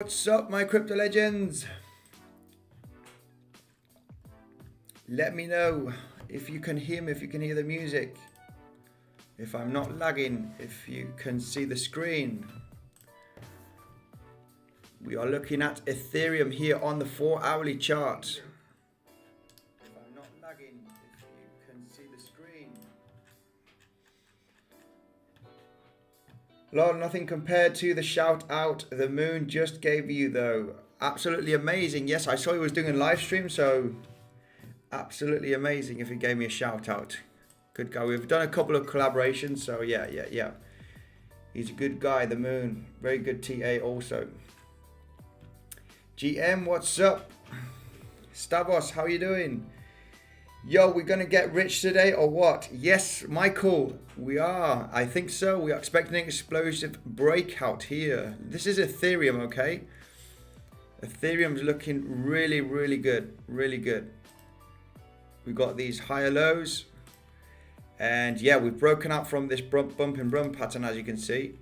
What's up, my crypto legends? Let me know if you can hear me, if you can hear the music, if I'm not lagging, if you can see the screen. We are looking at Ethereum here on the 4-hourly chart. If I'm not lagging, if you can see the screen. Lol, nothing compared to the shout out the moon just gave you though. Absolutely amazing. Yes, I saw he was doing a live stream, so absolutely amazing if he gave me a shout out. Good guy. We've done a couple of collaborations, so yeah. He's a good guy, the moon. Very good TA also. GM, what's up? Stavros, how you doing? Yo, we're gonna get rich today or what? Yes, Michael, we are. I think so. We are expecting an explosive breakout here. This is Ethereum, okay? Ethereum's looking really, really good. Really good. We got these higher lows. And yeah, we've broken out from this bump and run pattern, as you can see.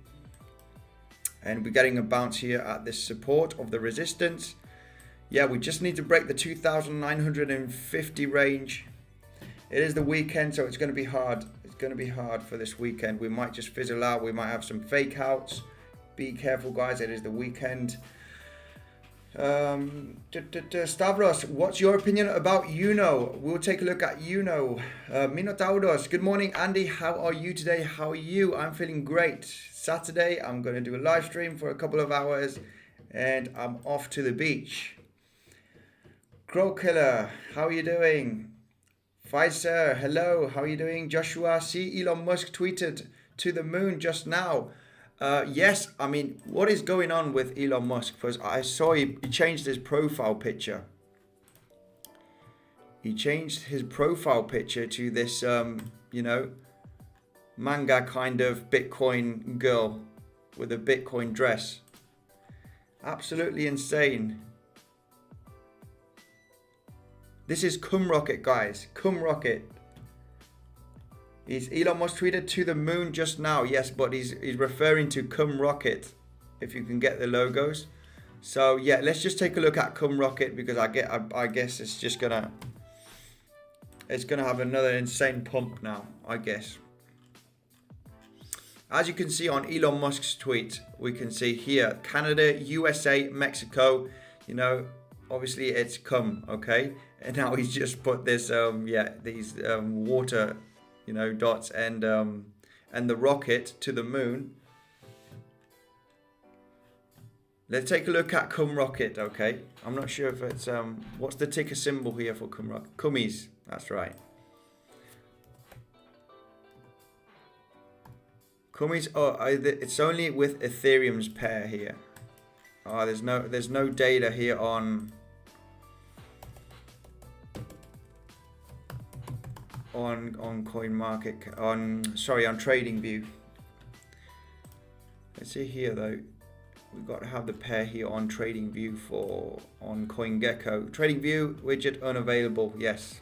And we're getting a bounce here at this support of the resistance. Yeah, we just need to break the 2,950 range. It is the weekend, so it's going to be hard. It's going to be hard for this weekend. We might just fizzle out. We might have some fake outs. Be careful, guys. It is the weekend. Stavros, what's your opinion about Uno? We'll take a look at Uno. Minotauros, good morning, Andy. How are you today? How are you? I'm feeling great. Saturday, I'm going to do a live stream for a couple of hours, and I'm off to the beach. Crow Killer, how are you doing? Pfizer, hello, how are you doing? Joshua, see Elon Musk tweeted to the moon just now. Yes, I mean, what is going on with Elon Musk? Because I saw he changed his profile picture. He changed his profile picture to this, manga kind of Bitcoin girl with a Bitcoin dress. Absolutely insane. This is CumRocket, guys. CumRocket. Elon Musk tweeted to the moon just now. Yes, but he's referring to CumRocket, if you can get the logos. So yeah, let's just take a look at CumRocket, because I guess it's just gonna have another insane pump now, I guess. As you can see on Elon Musk's tweet, we can see here Canada, USA, Mexico. Obviously it's cum, okay? And now he's just put this these water dots and the rocket to the moon. Let's take a look at CumRocket, okay? I'm not sure if it's what's the ticker symbol here for CumRocket? Cummies, that's right. Cummies. It's only with Ethereum's pair here. There's no data here on CoinMarket, on TradingView. Let's see here though. We've got to have the pair here on TradingView on CoinGecko. TradingView widget unavailable. Yes.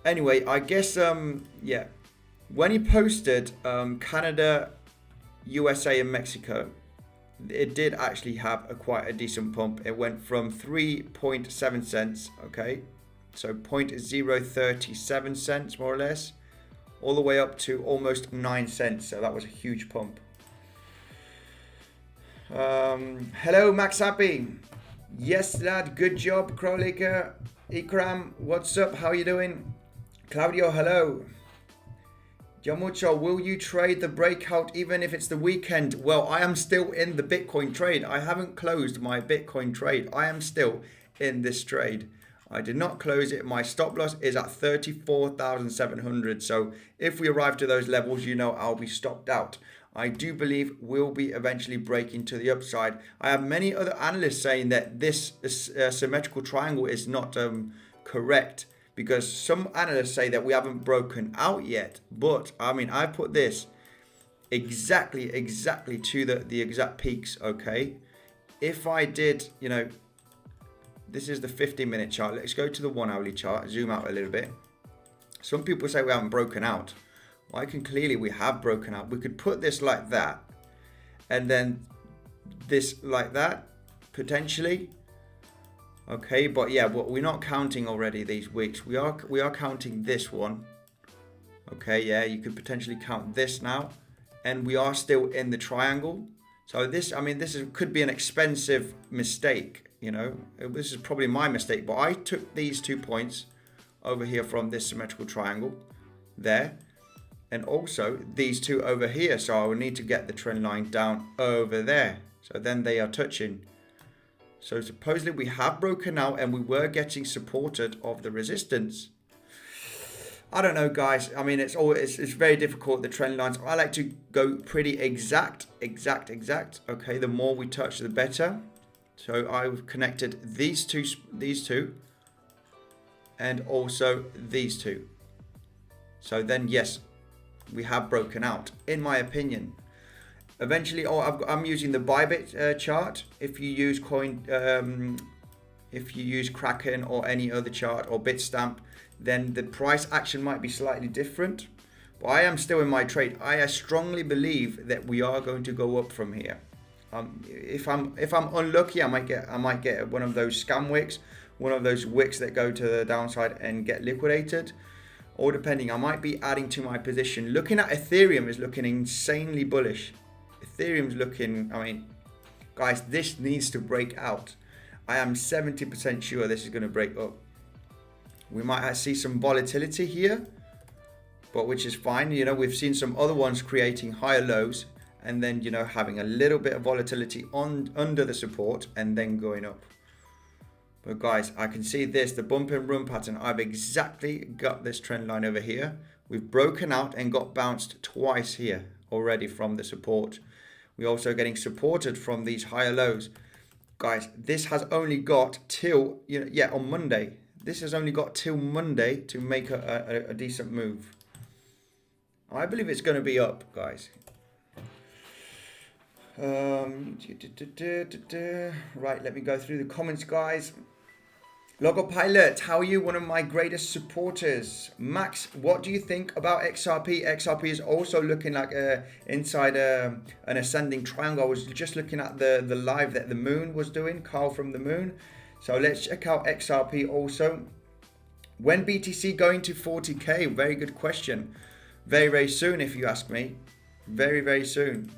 Anyway, I guess when he posted Canada, USA, and Mexico, it did actually have quite a decent pump. It went from 3.7 cents, okay, so 0.037 cents more or less, all the way up to almost 9 cents. So that was a huge pump. Hello, Max Happy. Yes, lad. Good job, Crowlicker. Ikram, what's up? How you doing? Claudio, hello. Yamucho, will you trade the breakout even if it's the weekend? Well, I am still in the Bitcoin trade. I haven't closed my Bitcoin trade. I am still in this trade. I did not close it. My stop loss is at 34,700. So if we arrive to those levels, I'll be stopped out. I do believe we'll be eventually breaking to the upside. I have many other analysts saying that this symmetrical triangle is not correct, because some analysts say that we haven't broken out yet. But I mean, I put this exactly to the exact peaks, okay? If I did, this is the 15-minute chart. Let's go to the 1-hourly chart, zoom out a little bit. Some people say we haven't broken out. Well, we have broken out. We could put this like that, and then this like that, potentially. Okay, but yeah, but we're not counting already these wicks. We are counting this one. Okay, yeah, you could potentially count this now. And we are still in the triangle. So this, I mean, could be an expensive mistake, you know. This is probably my mistake, but I took these 2 points over here from this symmetrical triangle there. And also these two over here. So I will need to get the trend line down over there. So then they are touching. So supposedly we have broken out and we were getting supported of the resistance. I don't know, guys. I mean, it's very difficult, the trend lines. I like to go pretty exact. Okay, the more we touch, the better. So I've connected these two, and also these two. So then, yes, we have broken out, in my opinion. Eventually, I'm using the Bybit chart. If you use if you use Kraken or any other chart or Bitstamp, then the price action might be slightly different. But I am still in my trade. I strongly believe that we are going to go up from here. If I'm unlucky, I might get one of those scam wicks, one of those wicks that go to the downside and get liquidated. Or depending, I might be adding to my position. Looking at Ethereum is looking insanely bullish. Ethereum's looking, I mean, guys, this needs to break out. I am 70% sure this is going to break up. We might see some volatility here, but which is fine. You know, we've seen some other ones creating higher lows and then, you know, having a little bit of volatility under the support and then going up. But guys, I can see this, the bump and run pattern. I've exactly got this trend line over here. We've broken out and got bounced twice here already from the support. We're also getting supported from these higher lows. Guys, this has only got till, you know, yeah, on Monday. This has only got till Monday to make a decent move. I believe it's going to be up, guys. Right, let me go through the comments, guys. Logo Pilot, how are you? One of my greatest supporters. Max, what do you think about XRP? XRP is also looking like inside an ascending triangle. I was just looking at the live that the moon was doing, Carl from the moon. So let's check out XRP also. When BTC going to 40K? Very good question. Very, very soon, if you ask me. Very, very soon.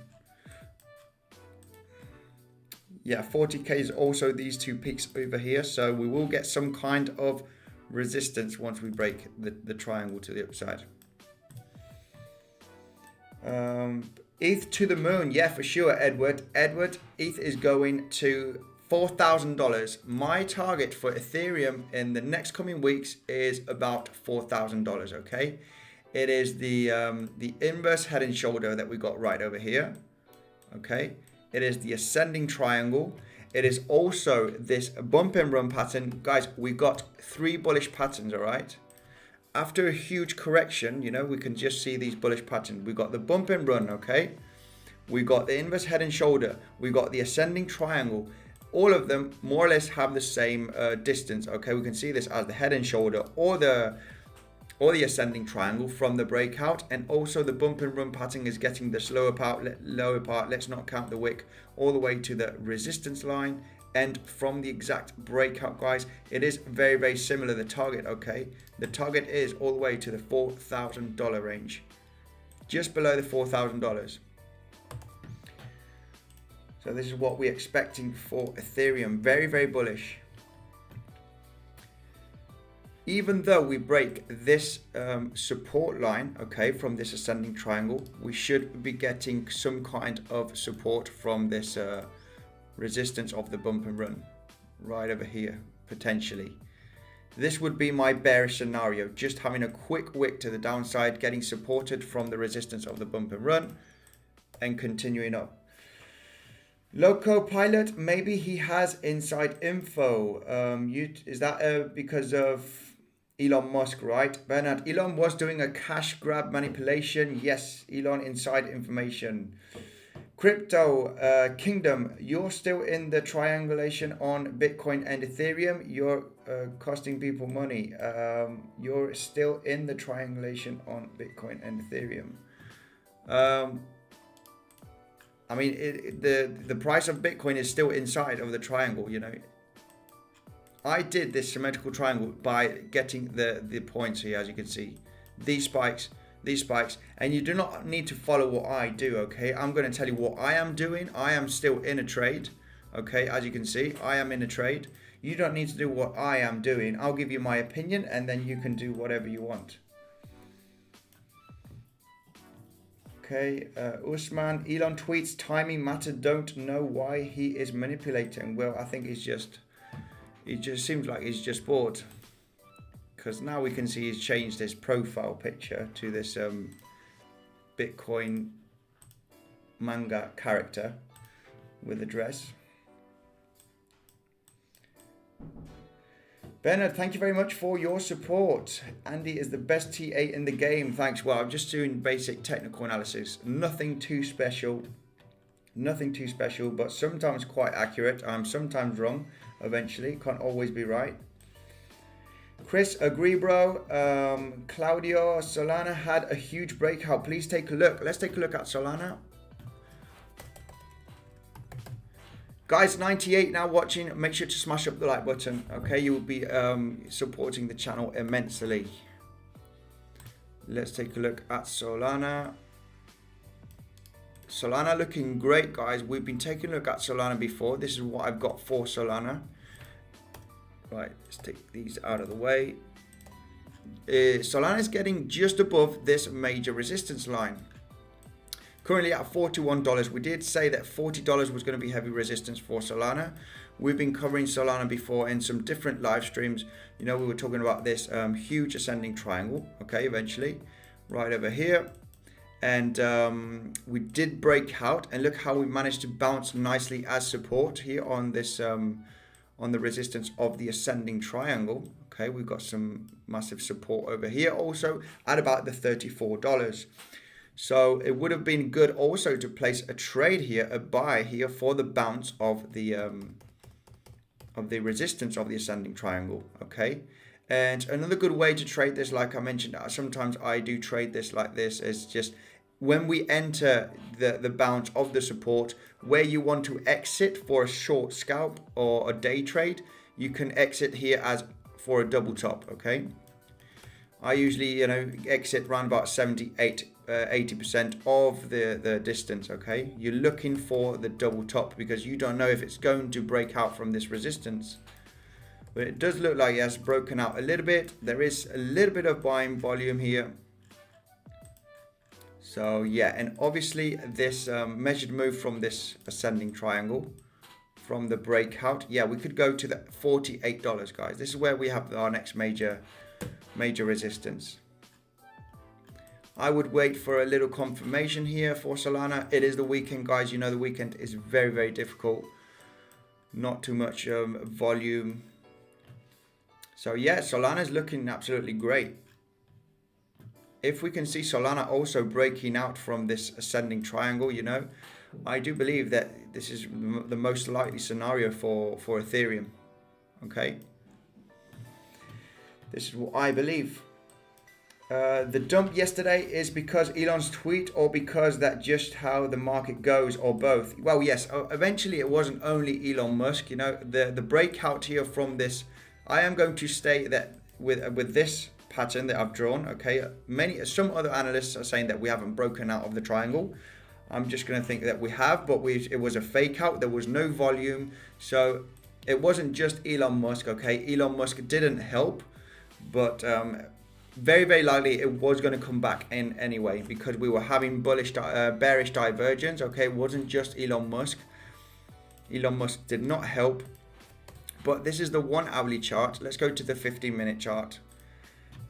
Yeah, 40K is also these two peaks over here. So we will get some kind of resistance once we break the triangle to the upside. ETH to the moon. Yeah, for sure, Edward. ETH is going to $4,000. My target for Ethereum in the next coming weeks is about $4,000, okay? It is the inverse head and shoulder that we got right over here, okay? It is the ascending triangle. It is also this bump and run pattern. Guys, we got 3 bullish patterns, all right? After a huge correction, you know, we can just see these bullish patterns. We got the bump and run, okay? We got the inverse head and shoulder. We got the ascending triangle. All of them more or less have the same distance, okay? We can see this as the head and shoulder or the ascending triangle from the breakout, and also the bump and run pattern is getting the lower part, let's not count the wick, all the way to the resistance line, and from the exact breakout, guys, it is very, very similar, the target, okay? The target is all the way to the $4,000 range, just below the $4,000. So this is what we're expecting for Ethereum. Very, very bullish. Even though we break this support line, okay, from this ascending triangle, we should be getting some kind of support from this resistance of the bump and run right over here, potentially. This would be my bearish scenario, just having a quick wick to the downside, getting supported from the resistance of the bump and run, and continuing up. Loco Pilot, maybe he has inside info. Is that because of Elon Musk, right? Bernard, Elon was doing a cash grab manipulation. Yes, Elon inside information. Crypto Kingdom, you're still in the triangulation on Bitcoin and Ethereum. You're costing people money. You're still in the triangulation on Bitcoin and Ethereum. I mean, the price of Bitcoin is still inside of the triangle, you know. I did this symmetrical triangle by getting the points here, as you can see. These spikes, and you do not need to follow what I do, okay? I'm going to tell you what I am doing. I am still in a trade, okay? As you can see, I am in a trade. You don't need to do what I am doing. I'll give you my opinion, and then you can do whatever you want. Okay, Usman, Elon tweets, timing matter, don't know why he is manipulating. Well, I think it just seems like he's just bored. Because now we can see he's changed his profile picture to this Bitcoin manga character with a dress. Bernard, thank you very much for your support. Andy is the best TA in the game. Thanks. Well, I'm just doing basic technical analysis. Nothing too special. Nothing too special, but sometimes quite accurate. I'm sometimes wrong. Eventually, can't always be right. Chris, agree, bro. Claudio, Solana had a huge breakout. Please take a look. Let's take a look at Solana. Guys, 98 now watching. Make sure to smash up the like button. Okay, you will be supporting the channel immensely. Let's take a look at Solana. Solana looking great, guys. We've been taking a look at Solana before. This is what I've got for Solana. Right, let's take these out of the way. Solana is getting just above this major resistance line. Currently at $41. We did say that $40 was going to be heavy resistance for Solana. We've been covering Solana before in some different live streams. You know, we were talking about this huge ascending triangle, okay, eventually, right over here. And we did break out, and look how we managed to bounce nicely as support here on this, on the resistance of the ascending triangle. Okay, we've got some massive support over here also at about the $34. So it would have been good also to place a trade here, a buy here for the bounce of the resistance of the ascending triangle. Okay, and another good way to trade this, like I mentioned, sometimes I do trade this like this, is just when we enter the bounce of the support, where you want to exit for a short scalp or a day trade, you can exit here as for a double top. Okay, I usually, you know, exit around about 80% of the distance. Okay, you're looking for the double top because you don't know if it's going to break out from this resistance, but it does look like it has broken out a little bit. There is a little bit of buying volume here. So yeah, and obviously this measured move from this ascending triangle, from the breakout, yeah, we could go to the $48, guys. This is where we have our next major resistance. I would wait for a little confirmation here for Solana. It is the weekend, guys. You know the weekend is very, very difficult. Not too much volume. So yeah, Solana is looking absolutely great. If we can see Solana also breaking out from this ascending triangle, you know, I do believe that this is the most likely scenario for Ethereum. Okay, this is what I believe. The dump yesterday is because Elon's tweet, or because that just how the market goes, or both? Well, yes, eventually it wasn't only Elon Musk, you know, the breakout here from this. I am going to stay that with this pattern that I've drawn. Okay, some other analysts are saying that we haven't broken out of the triangle. I'm just going to think that we have, but it was a fake out. There was no volume, so it wasn't just Elon Musk. Okay, Elon Musk didn't help, but very, very likely it was going to come back in anyway, because we were having bearish divergence. Okay, it wasn't just Elon Musk. Elon Musk did not help. But this is the 1 hourly chart. Let's go to the 15-minute chart.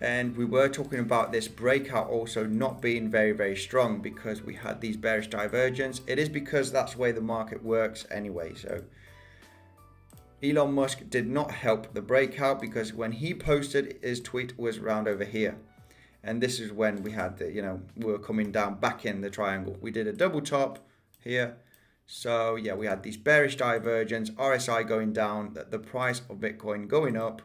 And we were talking about this breakout also not being very, very strong because we had these bearish divergence. It is because that's the way the market works anyway. So Elon Musk did not help the breakout, because when he posted, his tweet was around over here. And this is when we had the, you know, we were coming down back in the triangle. We did a double top here. So yeah, we had these bearish divergence, RSI going down, the price of Bitcoin going up,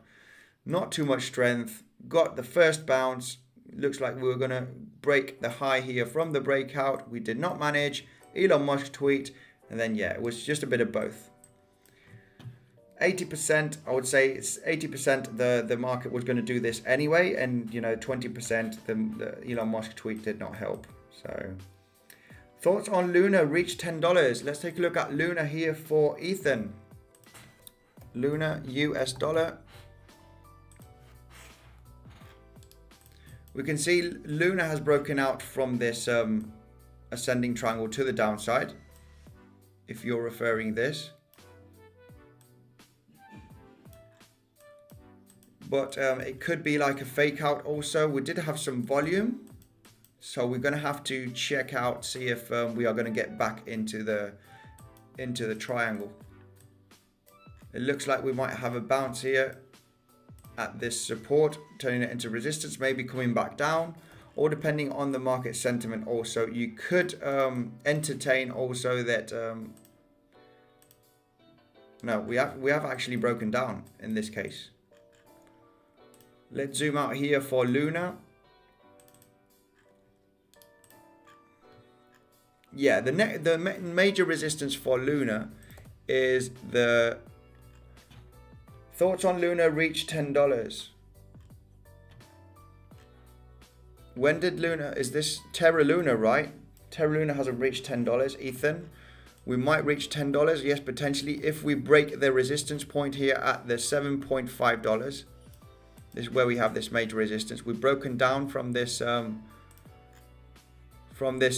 not too much strength, got the first bounce. Looks like we were going to break the high here from the breakout. We did not manage. Elon Musk tweet, and then yeah, it was just a bit of both. 80%, I would say it's 80% the market was going to do this anyway, and 20% the Elon Musk tweet did not help. So thoughts on Luna reached $10. Let's take a look at Luna here for Ethan. Luna US dollar. We can see Luna has broken out from this ascending triangle to the downside, if you're referring this. But it could be like a fake out also. We did have some volume, so we're going to have to check out, see if we are going to get back into the triangle. It looks like we might have a bounce here at this support, turning it into resistance, maybe coming back down, or depending on the market sentiment also, you could entertain also that no, we have actually broken down in this case. Let's zoom out here for Luna. Yeah, the major resistance for Luna is the thoughts on Luna reach $10. When did Luna, is this Terra Luna, right? Terra Luna hasn't reached $10, Ethan. We might reach $10, yes, potentially, if we break the resistance point here at the $7.5. This is where we have this major resistance. We've broken down from this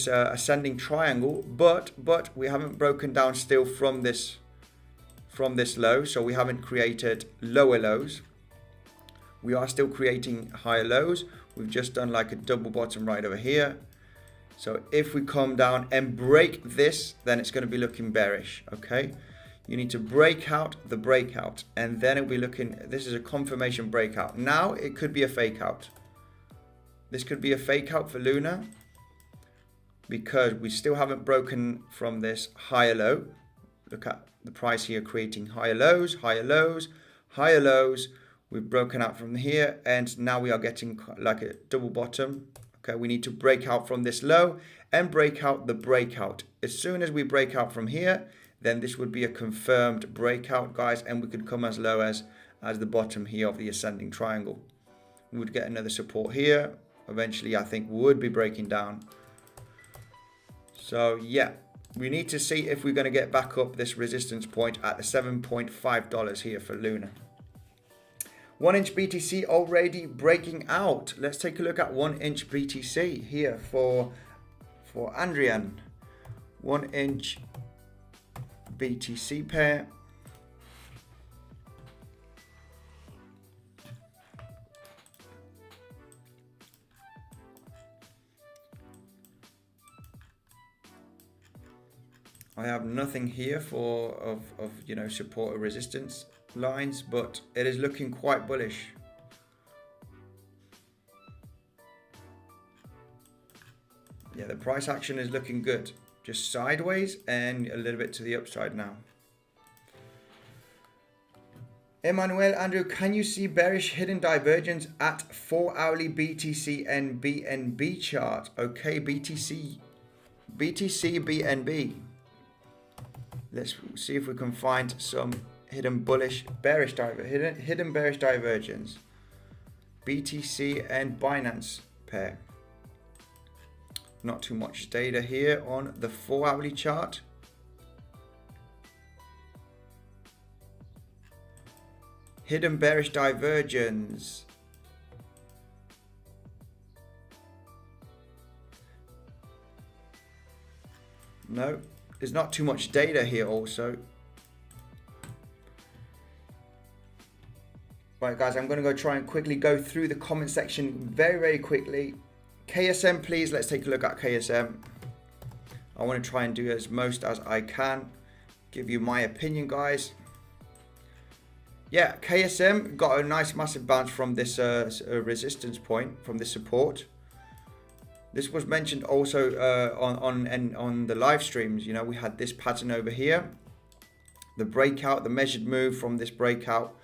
ascending triangle, but we haven't broken down still from this low, so we haven't created lower lows. We are still creating higher lows. We've just done like a double bottom right over here. So if we come down and break this, then it's going to be looking bearish. Okay, you need to break out the breakout, and then it'll be looking, this is a confirmation breakout. Now it could be a fake out. This could be a fake out for Luna, because we still haven't broken from this higher low. Look at the price here creating higher lows, higher lows, higher lows. We've broken out from here, and now we are getting like a double bottom. Okay, we need to break out from this low and break out the breakout. As soon as we break out from here, then this would be a confirmed breakout, guys, and we could come as low as the bottom here of the ascending triangle. We would get another support here. Eventually, I think we would be breaking down. So yeah, we need to see if we're going to get back up this resistance point at the $7.5 here for Luna. 1-inch BTC already breaking out. Let's take a look at 1-inch BTC here for Andrian. 1-inch BTC pair. I have nothing here of support or resistance lines, but it is looking quite bullish. Yeah, the price action is looking good, just sideways and a little bit to the upside now. Emmanuel, Andrew, can you see bearish hidden divergence at 4-hourly BTC and BNB chart? Okay, BTC BNB. Let's see if we can find some hidden bearish divergence. BTC and Binance pair. Not too much data here on the 4-hourly chart. Hidden bearish divergence. No, there's not too much data here also. Right, guys, I'm going to go try and quickly go through the comment section very quickly. KSM, please. Let's take a look at KSM. I want to try and do as most as I can. Give you my opinion, guys. Yeah, KSM got a nice massive bounce from this resistance point, from this support. This was mentioned also on the live streams. You know, we had this pattern over here. The breakout, the measured move from this breakout.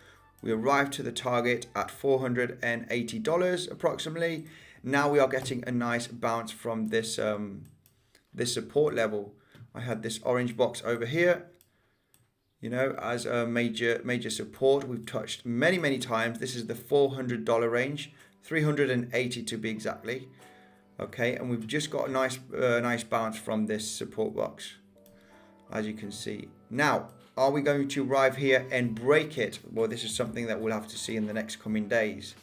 We arrived to the target at $480 approximately. Now we are getting a nice bounce from this this support level. I had this orange box over here, you know, as a major support. We've touched many times. This is the $400 range, 380 to be exactly. Okay, and we've just got a nice bounce from this support box, as you can see. Now, are we going to arrive here and break it? Well, this is something that we'll have to see in the next coming days.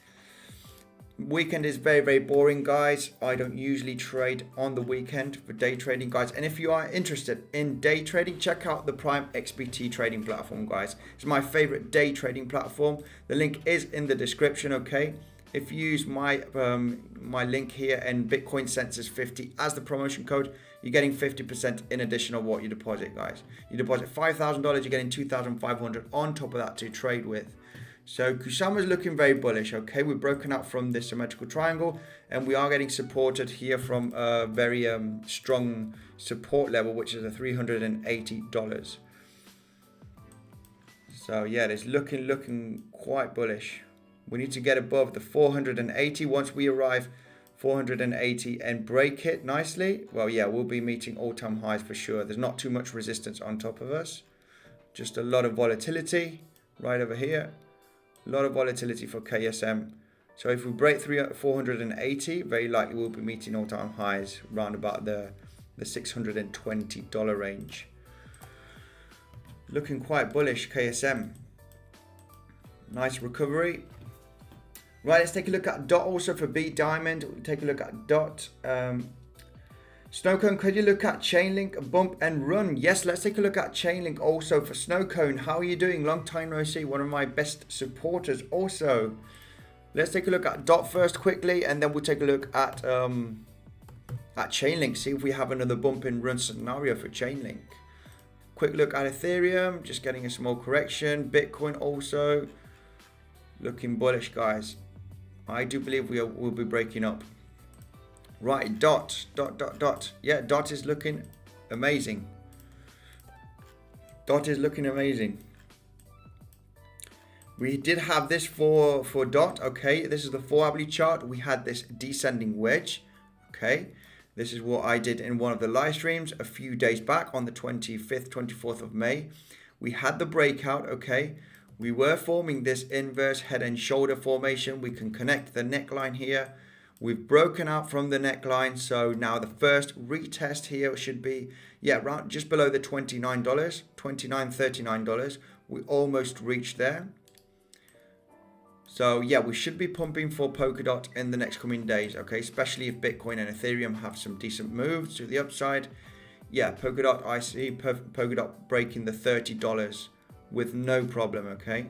Weekend is very boring, guys. I don't usually trade on the weekend for day trading, guys. And if you are interested in day trading, check out the PrimeXbt trading platform, guys. It's my favorite day trading platform. The link is in the description, okay? If you use my my link here and Bitcoin Census 50 as the promotion code, you're getting 50% in addition of what you deposit, guys. You deposit $5,000, you're getting $2,500 on top of that to trade with. So Kusama's looking very bullish, okay? We've broken out from this symmetrical triangle and we are getting supported here from a very strong support level, which is a $380. So yeah, it's looking quite bullish. We need to get above the 480. Once we arrive 480 and break it nicely, well, yeah, we'll be meeting all-time highs for sure. There's not too much resistance on top of us. Just a lot of volatility right over here. A lot of volatility for KSM. So if we break 480, very likely we'll be meeting all-time highs around about the $620 range. Looking quite bullish, KSM. Nice recovery. Right, let's take a look at DOT also for B Diamond. We'll take a look at DOT. Snowcone, could you look at Chainlink, bump and run? Yes, let's take a look at Chainlink also for Snowcone. How are you doing? Long time no see. One of my best supporters also. Let's take a look at DOT first quickly, and then we'll take a look at Chainlink. See if we have another bump and run scenario for Chainlink. Quick look at Ethereum, just getting a small correction. Bitcoin also looking bullish, guys. I do believe we'll be breaking up. Right, DOT. Yeah, DOT is looking amazing. DOT is looking amazing. We did have this for DOT, okay? This is the 4-hourly chart. We had this descending wedge, okay? This is what I did in one of the live streams a few days back on the 25th, 24th of May. We had the breakout, okay? We were forming this inverse head and shoulder formation. We can connect the neckline here. We've broken out from the neckline. So now the first retest here should be, yeah, right just below the $29, $29.39. We almost reached there. So yeah, we should be pumping for Polkadot in the next coming days, okay? Especially if Bitcoin and Ethereum have some decent moves to the upside. Yeah, Polkadot, I see Polkadot breaking the $30 with no problem, okay?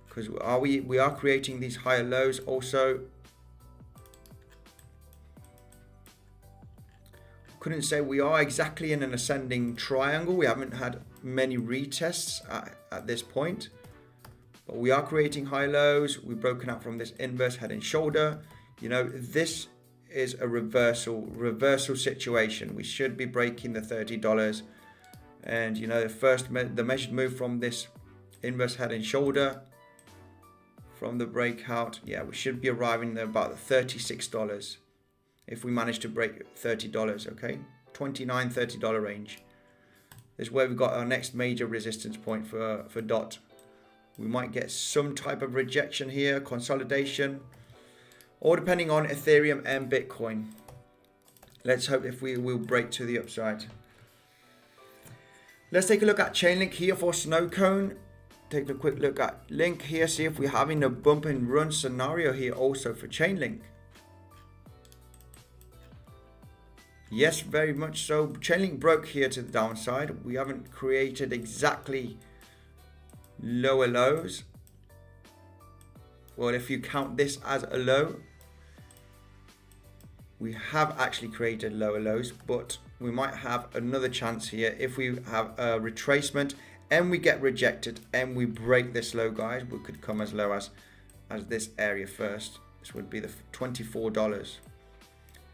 Because we are creating these higher lows also. Couldn't say we are exactly in an ascending triangle. We haven't had many retests at this point. But we are creating high lows. We've broken out from this inverse head and shoulder. You know, this is a reversal situation. We should be breaking the $30. And you know, the measured move from this inverse head and shoulder from the breakout, yeah, we should be arriving at about the $36 if we manage to break $30, okay? $29-30 range. This is where we've got our next major resistance point for DOT. We might get some type of rejection here, consolidation, or depending on Ethereum and Bitcoin. Let's hope if we will break to the upside. Let's take a look at Chainlink here for Snowcone. Take a quick look at Link here, see if we're having a bump and run scenario here also for Chainlink. Yes, very much so. Chainlink broke here to the downside. We haven't created exactly lower lows. Well, if you count this as a low, we have actually created lower lows, but we might have another chance here if we have a retracement and we get rejected and we break this low, guys. We could come as low as this area first. This would be the $24.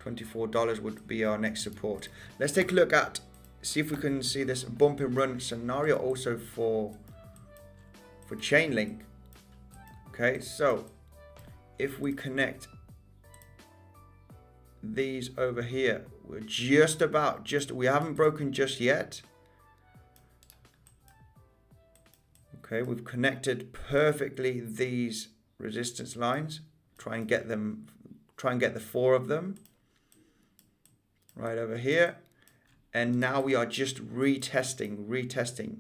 $24 would be our next support. Let's take a look at, see if we can see this bump and run scenario also for Chainlink. Okay, so if we connect these over here, We're we haven't broken just yet. Okay, we've connected perfectly these resistance lines. Try and get the 4 of them right over here. And now we are just retesting.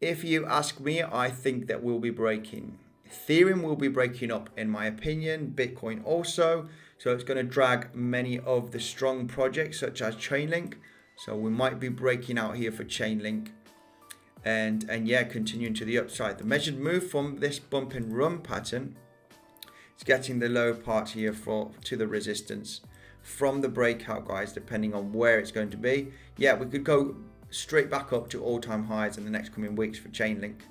If you ask me, I think that we'll be breaking. Ethereum will be breaking up, in my opinion. Bitcoin also. So it's going to drag many of the strong projects such as Chainlink. So we might be breaking out here for Chainlink. And yeah, continuing to the upside. The measured move from this bump and run pattern is getting the lower part here to the resistance from the breakout, guys, depending on where it's going to be. Yeah, we could go straight back up to all-time highs in the next coming weeks for Chainlink.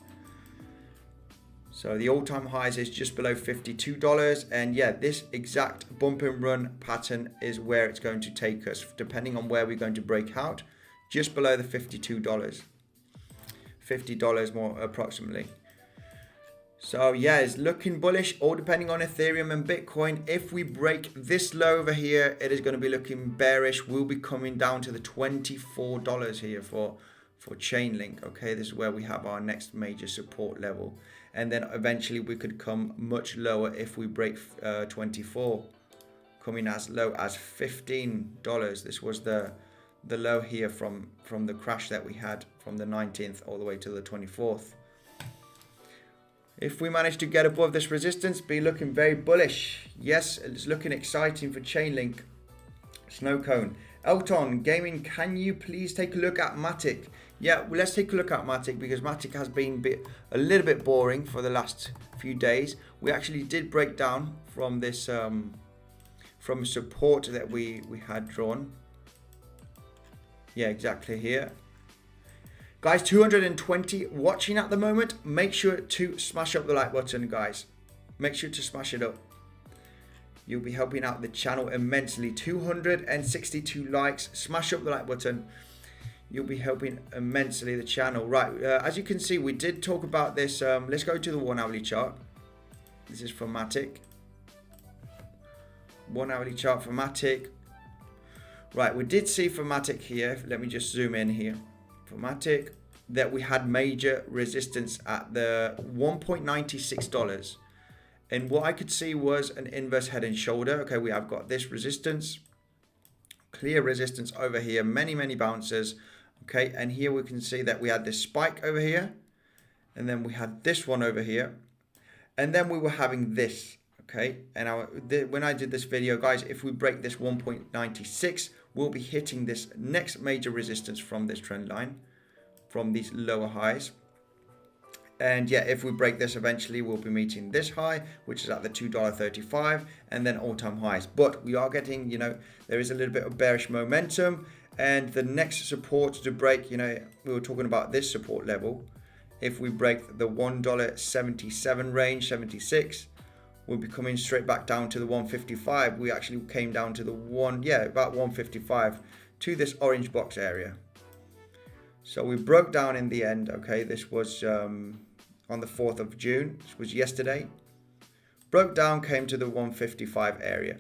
So the all-time highs is just below $52, and yeah, this exact bump and run pattern is where it's going to take us, depending on where we're going to break out, just below the $52. $50 more approximately. So yeah, it's looking bullish, all depending on Ethereum and Bitcoin. If we break this low over here, it is going to be looking bearish. We'll be coming down to the $24 here for Chainlink. Okay, this is where we have our next major support level. And then eventually we could come much lower if we break 24, coming as low as $15. This was the low here from the crash that we had from the 19th all the way to the 24th. If we manage to get above this resistance, be looking very bullish. Yes, it's looking exciting for Chainlink. Snow cone. Elton Gaming, can you please take a look at MATIC? Yeah, well, let's take a look at MATIC because MATIC has been a little bit boring for the last few days. We actually did break down from this from support that we had drawn. Yeah, exactly here. Guys, 220 watching at the moment. Make sure to smash up the like button, guys. Make sure to smash it up. You'll be helping out the channel immensely. 262 likes. Smash up the like button. You'll be helping immensely the channel. Right, as you can see, we did talk about this. Let's go to the 1 hourly chart. This is for MATIC. 1 hourly chart for MATIC. Right, we did see for MATIC here. Let me just zoom in here. For MATIC, that we had major resistance at the $1.96. And what I could see was an inverse head and shoulder. Okay, we have got this resistance, clear resistance over here, many bounces. Okay, and here we can see that we had this spike over here, and then we had this one over here, and then we were having this. Okay, and when I did this video, guys, if we break this 1.96, we'll be hitting this next major resistance from this trend line, from these lower highs. And yeah, if we break this, eventually we'll be meeting this high, which is at the $2.35, and then all-time highs. But we are getting, there is a little bit of bearish momentum, and the next support to break, we were talking about this support level. If we break the $1.77 range, 76, we'll be coming straight back down to the 155. We actually came down to the about 155 to this orange box area. So we broke down in the end. Okay, this was on the 4th of June. This was yesterday. Broke down, came to the 155 area.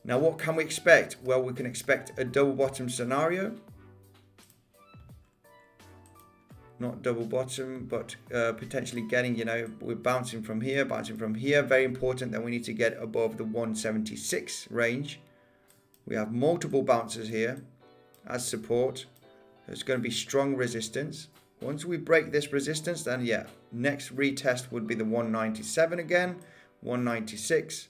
Now what can we expect? Well, we can expect a double bottom scenario. Not double bottom, but potentially getting, we're bouncing from here. Very important that we need to get above the 176 range. We have multiple bounces here as support. There's going to be strong resistance. Once we break this resistance, then yeah, next retest would be the 197 again, 196.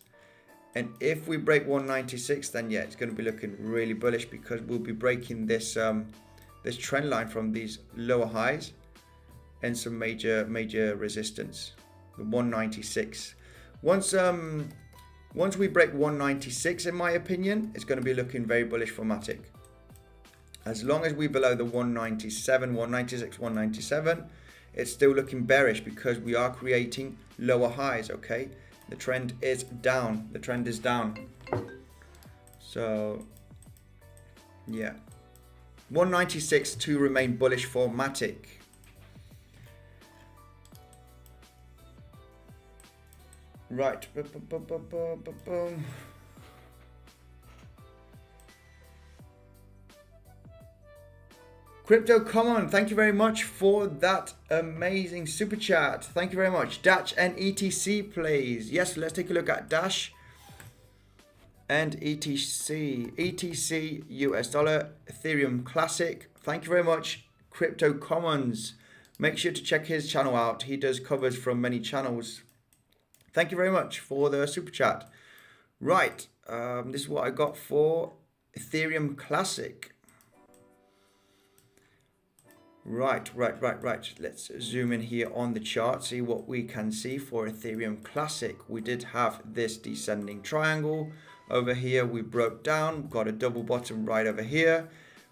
And if we break 196, then yeah, it's going to be looking really bullish because we'll be breaking this this trend line from these lower highs and some major resistance, the 196. Once we break 196, in my opinion, it's going to be looking very bullish for MATIC. As long as we're below the 197, 196, 197, it's still looking bearish because we are creating lower highs, okay? The trend is down. The trend is down. So, yeah. 196 to remain bullish for MATIC. Right. Crypto Common, thank you very much for that amazing super chat. Thank you very much. Dash and ETC plays. Yes, let's take a look at Dash and ETC. ETC US dollar, Ethereum Classic. Thank you very much, Crypto Commons. Make sure to check his channel out. He does covers from many channels. Thank you very much for the super chat. Right, this is what I got for Ethereum Classic. Right. Let's zoom in here on the chart, see what we can see for Ethereum Classic. We did have this descending triangle over here. We broke down, got a double bottom right over here,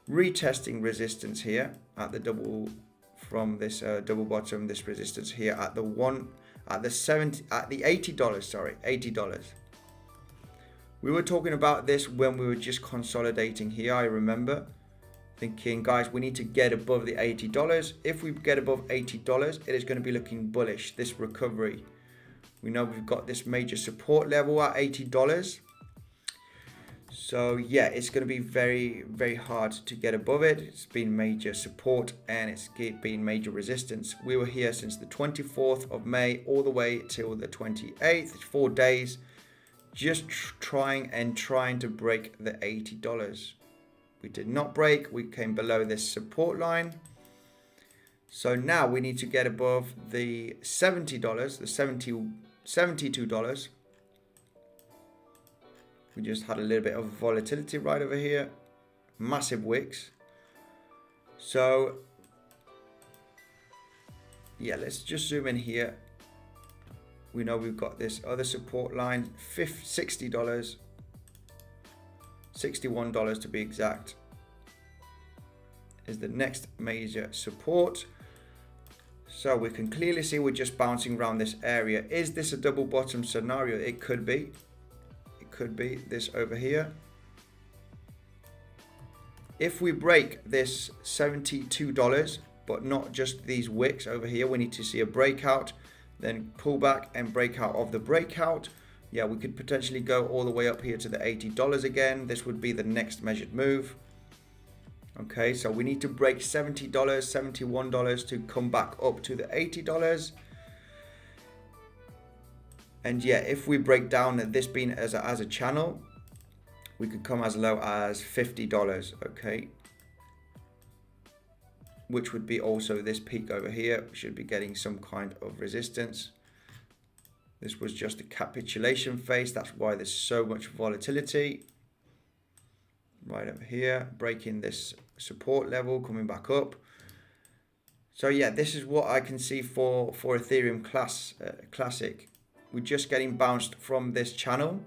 retesting resistance here at the double from this double bottom, this resistance here at the $80, sorry, $80. We were talking about this when we were just consolidating here. I remember thinking, guys, we need to get above the $80. If we get above $80, it is going to be looking bullish, this recovery. We know we've got this major support level at $80. So yeah, it's going to be very, very hard to get above it. It's been major support and it's been major resistance. We were here since the 24th of May all the way till the 28th, 4 days, just trying to break the $80. We did not break. We came below this support line. So now we need to get above the $70, the $72. We just had a little bit of volatility right over here. Massive wicks. So yeah, let's just zoom in here. We know we've got this other support line, $60. $61 to be exact is the next major support. So we can clearly see we're just bouncing around this area. Is this a double bottom scenario? It could be. It could be this over here. If we break this $72, but not just these wicks over here, we need to see a breakout, then pull back and breakout of the breakout. Yeah, we could potentially go all the way up here to the $80 again. This would be the next measured move. Okay, so we need to break $70, $71 to come back up to the $80. And yeah, if we break down this being as a channel, we could come as low as $50, okay? Which would be also this peak over here. We should be getting some kind of resistance. This was just a capitulation phase. That's why there's so much volatility. Right over here, breaking this support level, coming back up. So yeah, this is what I can see for Ethereum Classic. We're just getting bounced from this channel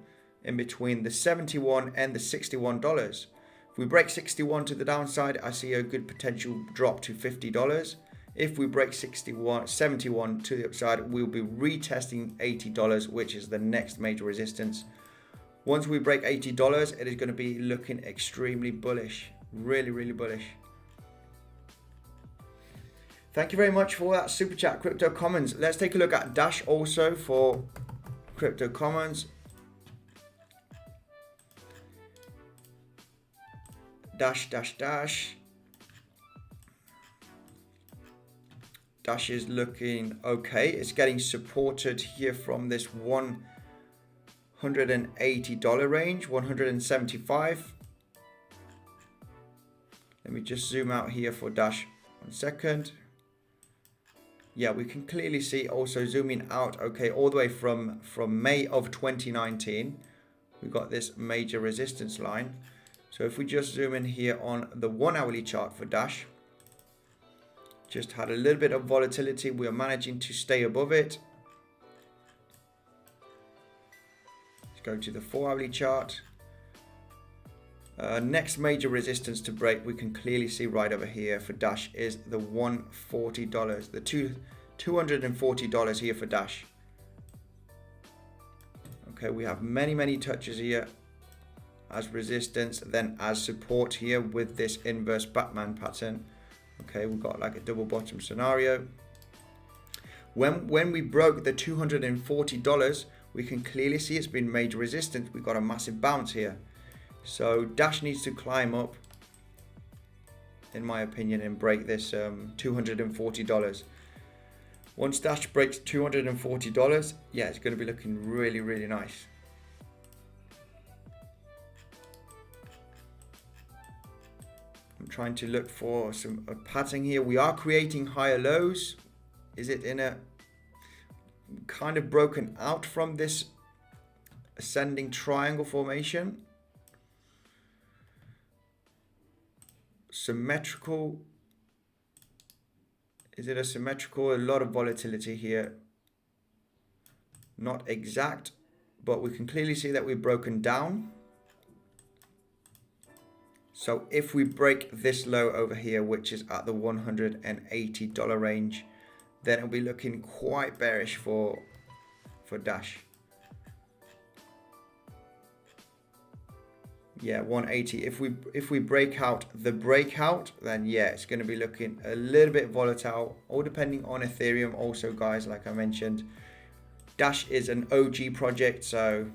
in between the $71 and the $61. If we break 61 to the downside, I see a good potential drop to $50. If we break 71 to the upside, we'll be retesting $80, which is the next major resistance. Once we break $80, it is going to be looking extremely bullish. Really, really bullish. Thank you very much for that super chat, Crypto Commons. Let's take a look at Dash also for Crypto Commons. Dash. Dash is looking okay. It's getting supported here from this $180 range, 175. Let me just zoom out here for Dash 1 second. Yeah, we can clearly see also zooming out, okay, all the way from May of 2019. We've got this major resistance line. So if we just zoom in here on the 1 hourly chart for Dash, just had a little bit of volatility. We are managing to stay above it. Let's go to the 4 hourly chart. Next major resistance to break, we can clearly see right over here for Dash is the $140, the $240 here for Dash. Okay, we have many touches here as resistance, then as support here with this inverse Batman pattern. Okay, we've got like a double bottom scenario. When we broke the $240, we can clearly see it's been major resistance. We've got a massive bounce here. So Dash needs to climb up in my opinion, and break this $240. Once Dash breaks $240, yeah, it's going to be looking really, really nice. I'm trying to look for some pattern here. We are creating higher lows. Is it in a kind of broken out from this ascending triangle formation? Symmetrical. Is it a symmetrical? A lot of volatility here. Not exact, but we can clearly see that we've broken down. So if we break this low over here, which is at the $180 range, then it'll be looking quite bearish for Dash. Yeah, 180. If we break out the breakout, then yeah, it's going to be looking a little bit volatile, all depending on Ethereum also, guys. Like I mentioned, Dash is an OG project, so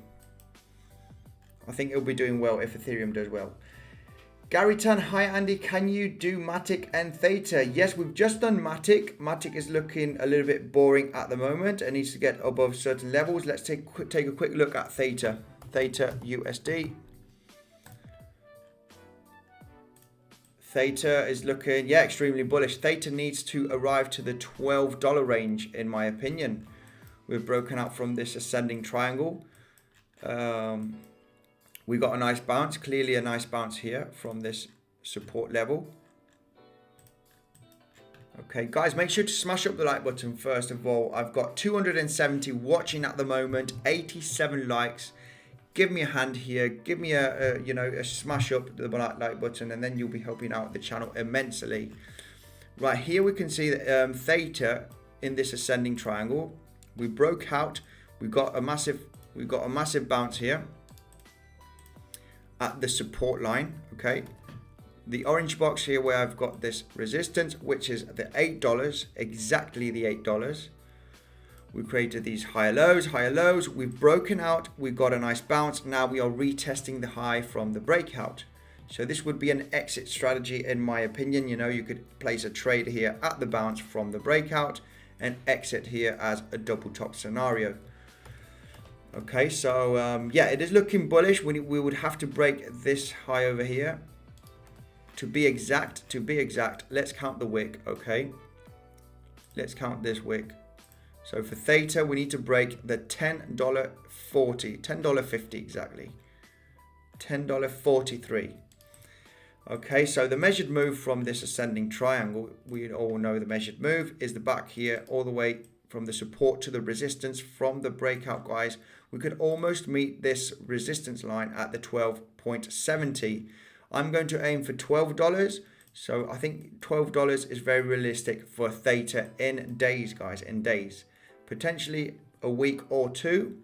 I think it'll be doing well if Ethereum does well. Gary Tan, hi Andy, can you do MATIC and Theta? Yes, we've just done MATIC. MATIC is looking a little bit boring at the moment. It needs to get above certain levels. Let's take a quick look at Theta. Theta USD. Theta is looking, yeah, extremely bullish. Theta needs to arrive to the $12 range, in my opinion. We've broken out from this ascending triangle. We got a nice bounce, clearly a nice bounce here from this support level. Okay, guys, make sure to smash up the like button first of all. I've got 270 watching at the moment, 87 likes. Give me a hand here, give me a smash up the like button, and then you'll be helping out the channel immensely. Right here we can see that Theta in this ascending triangle, we broke out. We've got a massive bounce here at the support line. Okay, the orange box here where I've got this resistance, which is the $8, exactly the $8. We created these higher lows. We've broken out. We've got a nice bounce. Now we are retesting the high from the breakout. So this would be an exit strategy, in my opinion. You know, you could place a trade here at the bounce from the breakout and exit here as a double top scenario. Okay, so yeah, it is looking bullish. We would have to break this high over here. To be exact, let's count the wick. Okay, let's count this wick. So for Theta, we need to break the $10.40, $10.50 exactly, $10.43. Okay, so the measured move from this ascending triangle, we all know the measured move is the back here, all the way from the support to the resistance from the breakout, guys. We could almost meet this resistance line at the 12.70. I'm going to aim for $12. So I think $12 is very realistic for Theta in days, guys, in days. Potentially a week or two.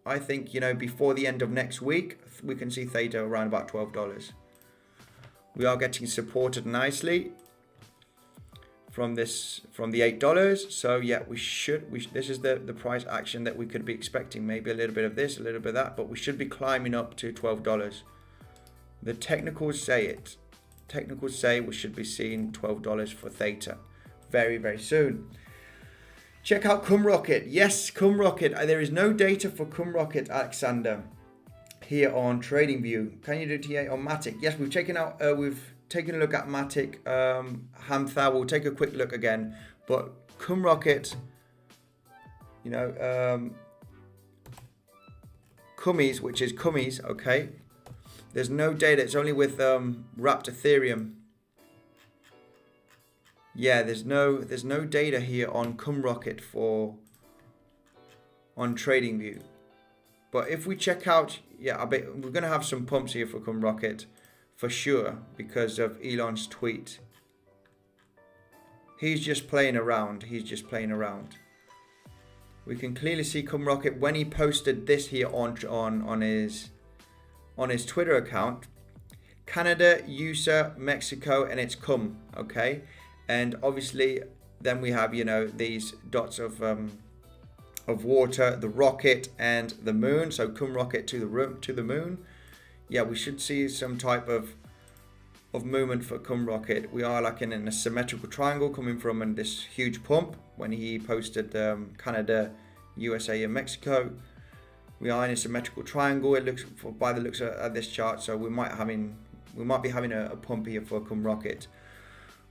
I think, you know, before the end of next week, we can see Theta around about $12. We are getting supported nicely from the $8. So yeah, this is the price action that we could be expecting. Maybe a little bit of this, a little bit of that, but we should be climbing up to $12. The technicals say it. Technicals say we should be seeing $12 for Theta very, very soon. Check out CumRocket. Yes, CumRocket. There is no data for CumRocket, Alexander, here on TradingView. Can you do TA on MATIC? Yes, we've taken a look at MATIC. Hamtha, we'll take a quick look again. But CumRocket, you know, Cummies, which is Cummies, okay. There's no data. It's only with wrapped Ethereum. Yeah, there's no data here on CumRocket on TradingView. But if we check out, yeah, I bet we're gonna have some pumps here for CumRocket for sure because of Elon's tweet. He's just playing around. We can clearly see CumRocket when he posted this here on his Twitter account. Canada, USA, Mexico, and it's cum, okay? And obviously then we have, you know, these dots of water, the rocket and the moon. So CumRocket to the moon. Yeah, we should see some type of of movement for CumRocket. We are like in a symmetrical triangle coming from this huge pump when he posted Canada, USA, and Mexico. We are in a symmetrical triangle. It looks, by the looks at this chart, so we might be having a pump here for CumRocket.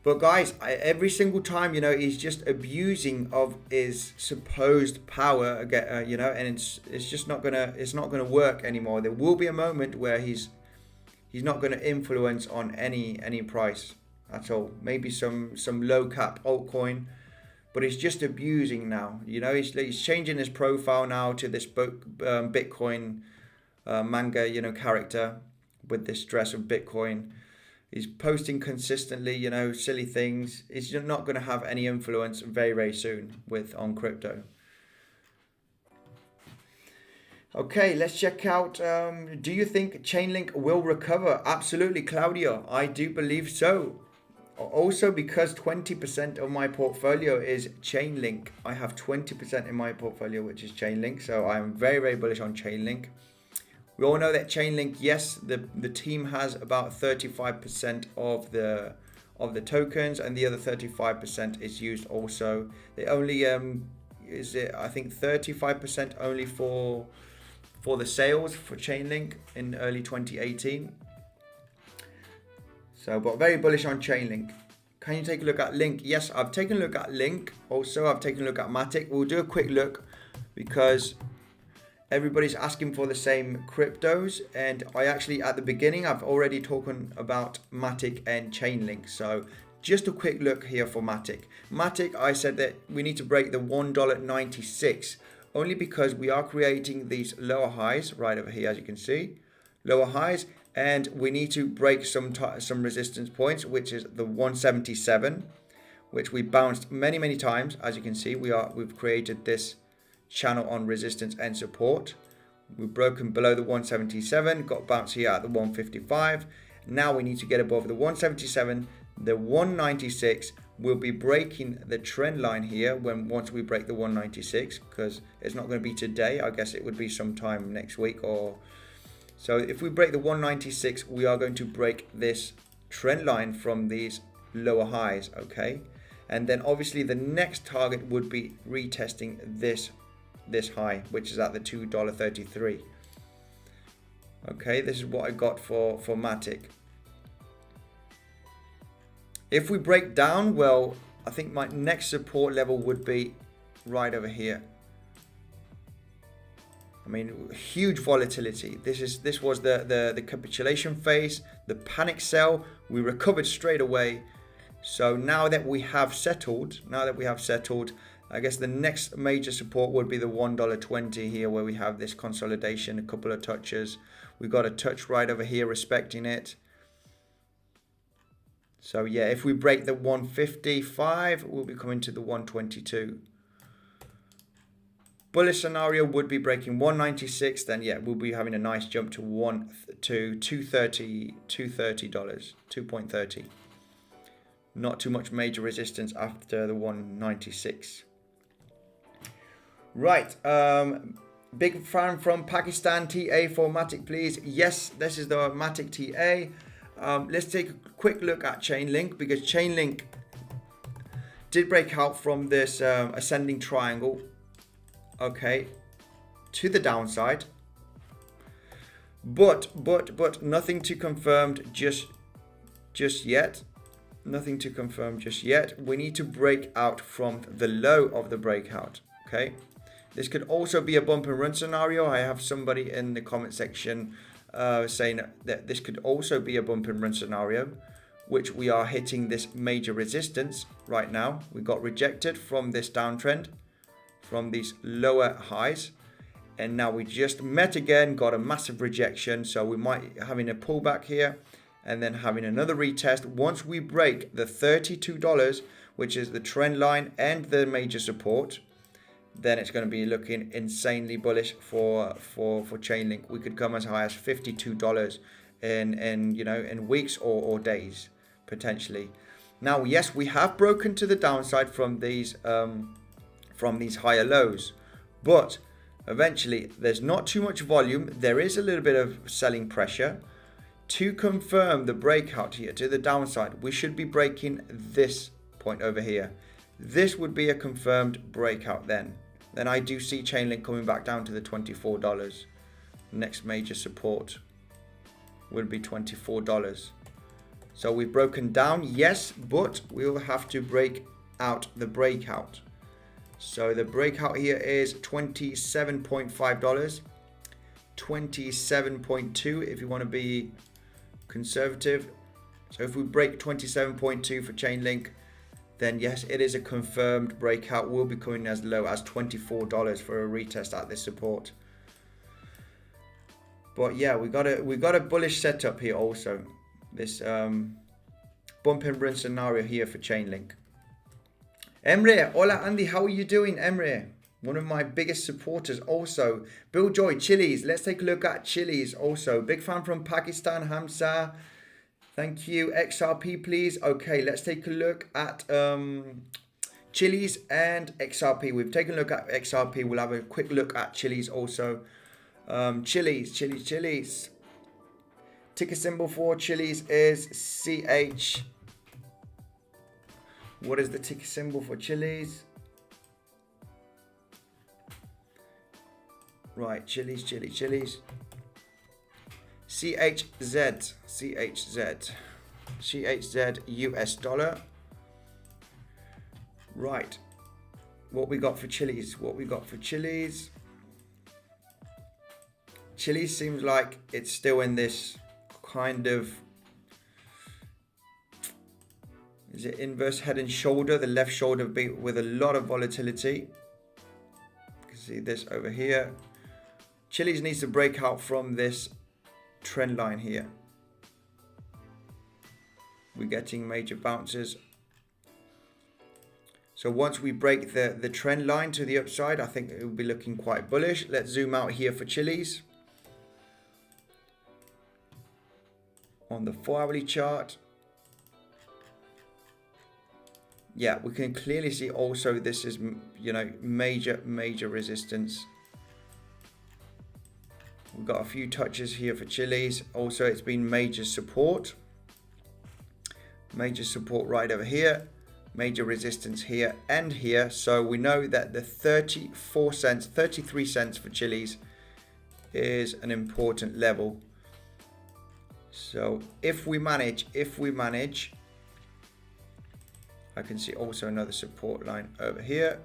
But guys, every single time, he's just abusing of his supposed power, and it's just not gonna work anymore. There will be a moment where he's not going to influence on any price at all. Mmaybe some low cap altcoin, but he's just abusing now. He's changing his profile now to this Bitcoin manga, character with this dress of Bitcoin. He's posting consistently, silly things. He's not going to have any influence very soon on crypto. Okay, let's check out, do you think Chainlink will recover? Absolutely, Claudio, I do believe so. Also, because 20% of my portfolio is Chainlink. I have 20% in my portfolio, which is Chainlink. So I'm very bullish on Chainlink. We all know that Chainlink, yes, the team has about 35% of the tokens, and the other 35% is used also. They only, I think 35% only for the sales for Chainlink in early 2018. So, but very bullish on Chainlink. Can you take a look at Link? Yes, I've taken a look at Link. Also, I've taken a look at MATIC. We'll do a quick look because everybody's asking for the same cryptos. And I actually, at the beginning, I've already talked about MATIC and Chainlink. So just a quick look here for MATIC. MATIC, I said that we need to break the $1.96. Only because we are creating these lower highs right over here, as you can see, lower highs, and we need to break some resistance points, which is the 177, which we bounced many times. As you can see, we've created this channel on resistance and support. We've broken below the 177, got bounced here at the 155. Now we need to get above the 177, the 196. We'll be breaking the trend line here once we break the 196, because it's not going to be today. I guess it would be sometime next week or so. If we break the 196, we are going to break this trend line from these lower highs, okay? And then obviously the next target would be retesting this high, which is at the $2.33. Okay, this is what I got for MATIC. If we break down, well, I think my next support level would be right over here. I mean, huge volatility. This was the capitulation phase, the panic sell. We recovered straight away. So now that we have settled, I guess the next major support would be the $1.20 here, where we have this consolidation, a couple of touches. We got a touch right over here respecting it. So yeah, if we break the 155, we'll be coming to the 122. Bullish scenario would be breaking 196, then yeah, we'll be having a nice jump to $2.30. Not too much major resistance after the 196. Right, big fan from Pakistan, TA for MATIC, please. Yes, this is the MATIC TA. Let's take a quick look at Chainlink, because Chainlink did break out from this ascending triangle, okay, to the downside, but nothing to confirm just yet. Nothing to confirm just yet. We need to break out from the low of the breakout, okay? This could also be a bump and run scenario. I have somebody in the comment section saying that this could also be a bump and run scenario, which we are hitting this major resistance right now. We got rejected from this downtrend, from these lower highs, and now we just met again, got a massive rejection. So we might having a pullback here and then having another retest. Once we break the $32, which is the trend line and the major support, then it's going to be looking insanely bullish for Chainlink. We could come as high as $52 in weeks or days potentially. Now, yes, we have broken to the downside from these higher lows, but eventually there's not too much volume. There is a little bit of selling pressure. To confirm the breakout here to the downside, we should be breaking this point over here. This would be a confirmed breakout then. Then I do see Chainlink coming back down to the $24. Next major support would be $24. So we've broken down, yes, but we'll have to break out the breakout. So the breakout here is $27.5, 27.2 if you want to be conservative. So if we break 27.2 for Chainlink, then yes, it is a confirmed breakout. We'll be coming as low as $24 for a retest at this support. But yeah, we got a bullish setup here also. This bump and run scenario here for Chainlink. Emre, hola Andy, how are you doing, Emre? One of my biggest supporters also. Bill Joy, Chiliz. Let's take a look at Chiliz also. Big fan from Pakistan, Hamza. Thank you. XRP, please. Okay, let's take a look at Chiliz and XRP. We've taken a look at XRP. We'll have a quick look at Chiliz also. Chiliz. Ticker symbol for Chiliz is CH. What is the ticker symbol for Chiliz? Right, Chiliz. CHZ US dollar. Right. What we got for Chiliz? Chiliz seems like it's still in this kind of, is it inverse head and shoulder? The left shoulder with a lot of volatility. You can see this over here. Chiliz needs to break out from this trend line here. We're getting major bounces. So once we break the trend line to the upside, I think it will be looking quite bullish. Let's zoom out here for Chiliz. On the 4-hourly chart. Yeah, we can clearly see also this is, major resistance. We've got a few touches here for Chiliz. Also, it's been major support. Major support right over here. Major resistance here and here. So we know that the 33 cents for Chiliz is an important level. So if we manage, I can see also another support line over here.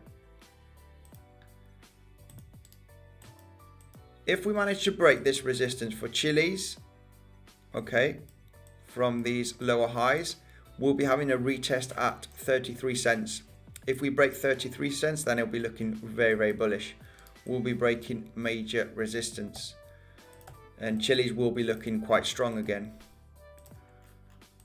If we manage to break this resistance for Chiliz, okay, from these lower highs, we'll be having a retest at 33 cents. If we break 33 cents, then it'll be looking very, very bullish. We'll be breaking major resistance. And Chiliz will be looking quite strong again.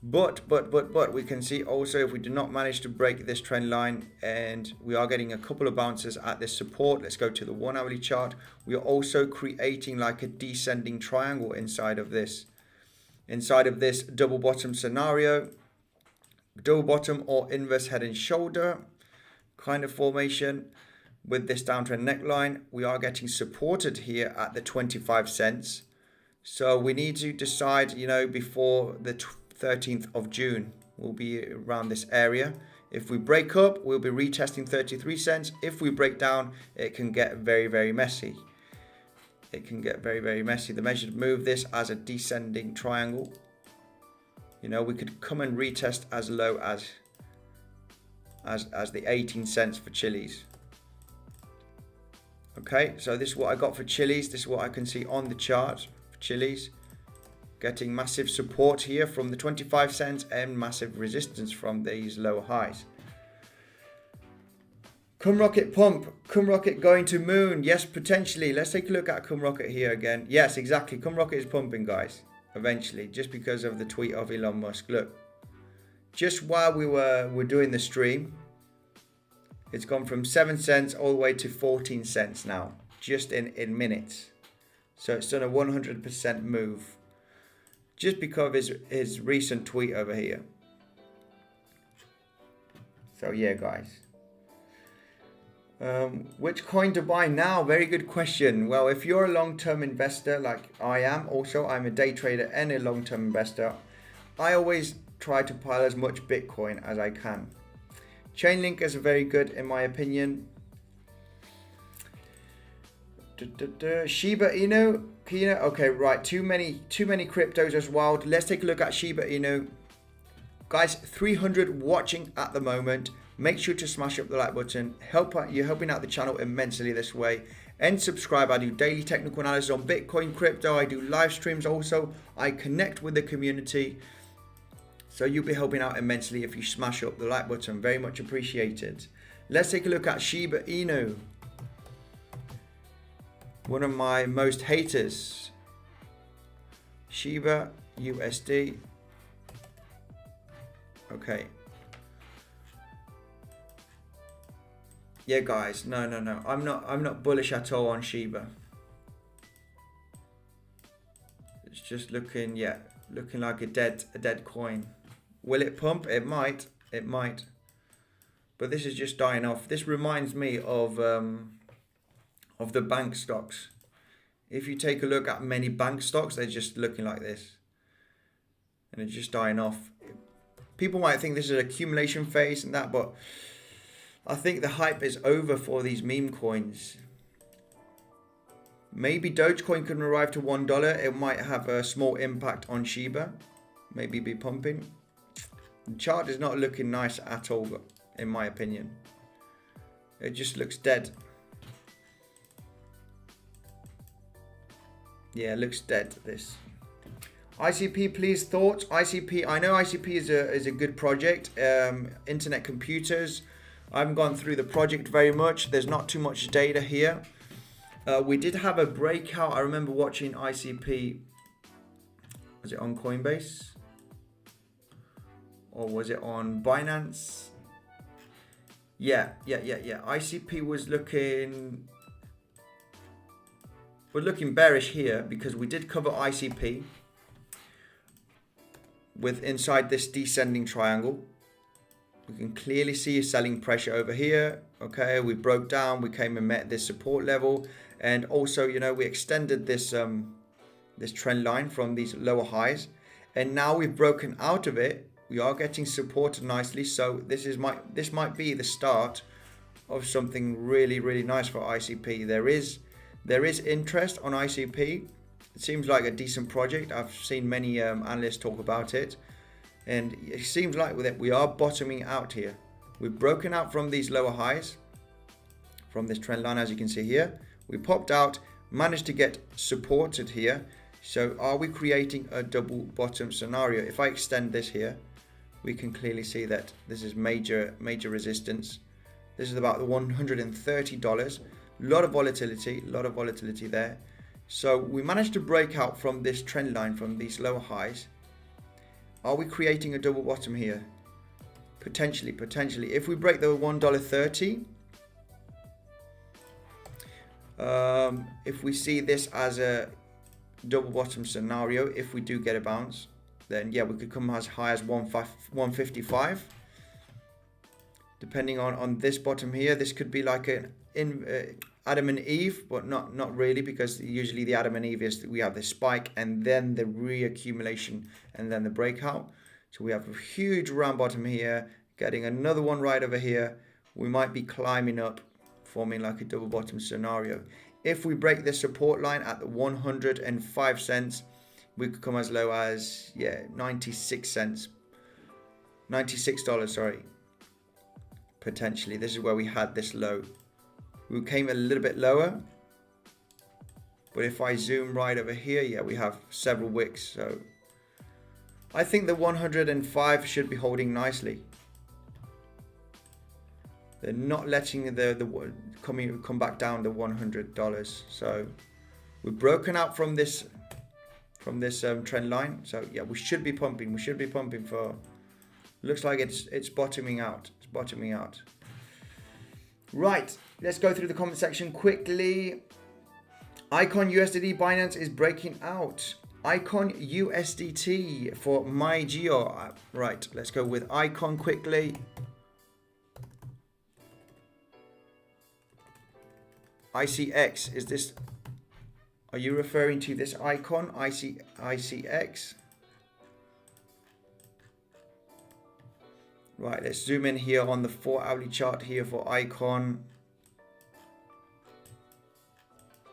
But we can see also if we do not manage to break this trend line, and we are getting a couple of bounces at this support. Let's go to the 1-hourly chart. We are also creating like a descending triangle inside of this double bottom scenario, double bottom or inverse head and shoulder kind of formation with this downtrend neckline. We are getting supported here at the 25 cents. So we need to decide, before the 13th of June, we'll be around this area. If we break up, we'll be retesting 33 cents. If we break down, it can get very, very messy. The measured move this as a descending triangle. We could come and retest as low as the 18 cents for Chiliz. Okay, so this is what I got for Chiliz. This is what I can see on the chart for Chiliz. Getting massive support here from the 25 cents and massive resistance from these lower highs. CumRocket pump. CumRocket going to moon. Yes, potentially. Let's take a look at CumRocket here again. Yes, exactly. CumRocket is pumping, guys. Eventually, just because of the tweet of Elon Musk. Look, just while we're doing the stream, it's gone from 7 cents all the way to 14 cents now, just in minutes. So it's done a 100% move. Just because of his recent tweet over here. So yeah, guys. Which coin to buy now? Very good question. Well, if you're a long-term investor like I am, also I'm a day trader and a long-term investor, I always try to pile as much Bitcoin as I can. Chainlink is very good in my opinion. Shiba Inu, okay, right. Too many cryptos as well. Let's take a look at Shiba Inu. Guys, 300 watching at the moment. Make sure to smash up the like button. You're helping out the channel immensely this way. And subscribe. I do daily technical analysis on Bitcoin, crypto. I do live streams also. I connect with the community. So you'll be helping out immensely if you smash up the like button. Very much appreciated. Let's take a look at Shiba Inu. One of my most haters. Shiba USD. Okay. Yeah, guys. No. I'm not bullish at all on Shiba. It's just looking like a dead coin. Will it pump? It might. But this is just dying off. This reminds me of the bank stocks. If you take a look at many bank stocks, they're just looking like this. And it's just dying off. People might think this is an accumulation phase and that, but I think the hype is over for these meme coins. Maybe Dogecoin can arrive to $1. It might have a small impact on Shiba. Maybe be pumping. The chart is not looking nice at all, in my opinion. It just looks dead. Yeah, it looks dead, this. ICP, please, thoughts? ICP, I know ICP is a good project. Internet computers. I haven't gone through the project very much. There's not too much data here. We did have a breakout. I remember watching ICP. Was it on Coinbase? Or was it on Binance? Yeah. ICP was looking... We're looking bearish here because we did cover ICP with inside this descending triangle. We can clearly see selling pressure over here. Okay, we broke down, we came and met this support level, and also, you know, we extended this this trend line from these lower highs, and now we've broken out of it. We are getting supported nicely, so this might be the start of something really nice for ICP. There is interest on ICP. It seems like a decent project. I've seen many analysts talk about it. And it seems like that we are bottoming out here. We've broken out from these lower highs, from this trend line, as you can see here. We popped out, managed to get supported here. So are we creating a double bottom scenario? If I extend this here, we can clearly see that this is major resistance. This is about the $130. A lot of volatility there. So we managed to break out from this trend line, from these lower highs. Are we creating a double bottom here? Potentially. If we break the $1.30, if we see this as a double bottom scenario, if we do get a bounce, then yeah, we could come as high as 155. Depending on this bottom here, this could be like an Adam and Eve, but not really, because usually the Adam and Eve is we have the spike and then the reaccumulation and then the breakout. So we have a huge round bottom here, getting another one right over here. We might be climbing up, forming like a double bottom scenario. If we break this support line at the 105 cents, we could come as low as 96 cents. $96, sorry. Potentially, this is where we had this low. We came a little bit lower, but if I zoom right over here, yeah, we have several wicks. So I think the 105 should be holding nicely. They're not letting the come back down to $100. So we've broken out from this trend line. So yeah, we should be pumping. We should be pumping for. Looks like it's bottoming out. It's bottoming out. Right, let's go through the comment section quickly. Icon USDT Binance is breaking out. Icon USDT for MyGeo. Right, let's go with Icon quickly. ICX, is this, are you referring to this icon, ICX? Right, let's zoom in here on the 4-hourly chart here for icon.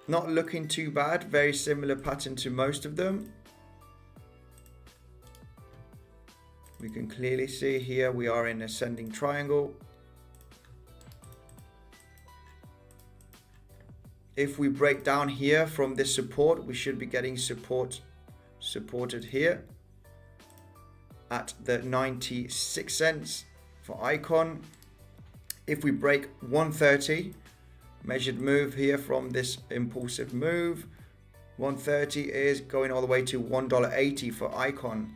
Not looking too bad, very similar pattern to most of them. We can clearly see here we are in ascending triangle. If we break down here from this support, we should be getting supported here at the 96 cents for icon. If we break 130, measured move here from this impulsive move, 130 is going all the way to $1.80 for icon.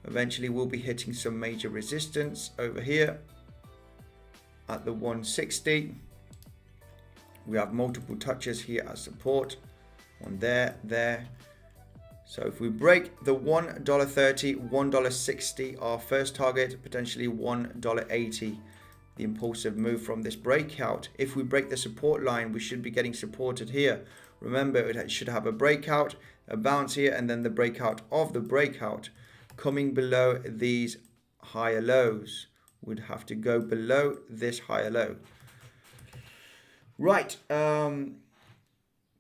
Eventually we'll be hitting some major resistance over here at the 160. We have multiple touches here as support, one there. So if we break the $1.30, $1.60, our first target, potentially $1.80, the impulsive move from this breakout. If we break the support line, we should be getting supported here. Remember, it should have a breakout, a bounce here, and then the breakout of the breakout. Coming below these higher lows, would have to go below this higher low. Right,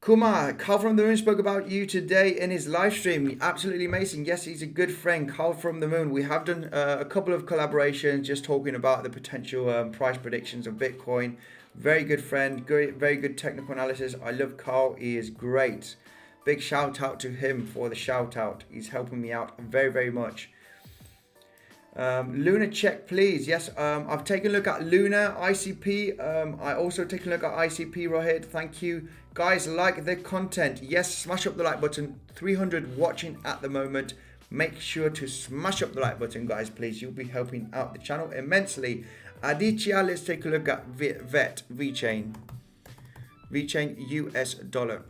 Kumar, Carl from the Moon spoke about you today in his live stream. Absolutely amazing. Yes, he's a good friend, Carl from the Moon. We have done a couple of collaborations just talking about the potential price predictions of Bitcoin. Very good friend, very good technical analysis. I love Carl, he is great. Big shout out to him for the shout out. He's helping me out very, very much. Luna check, please. Yes, I've taken a look at Luna, ICP. I also taken a look at ICP, Rohit. Thank you. Guys, like the content. Yes, smash up the like button. 300 watching at the moment. Make sure to smash up the like button, guys, please. You'll be helping out the channel immensely. Aditya, let's take a look at VeChain. VeChain US dollar.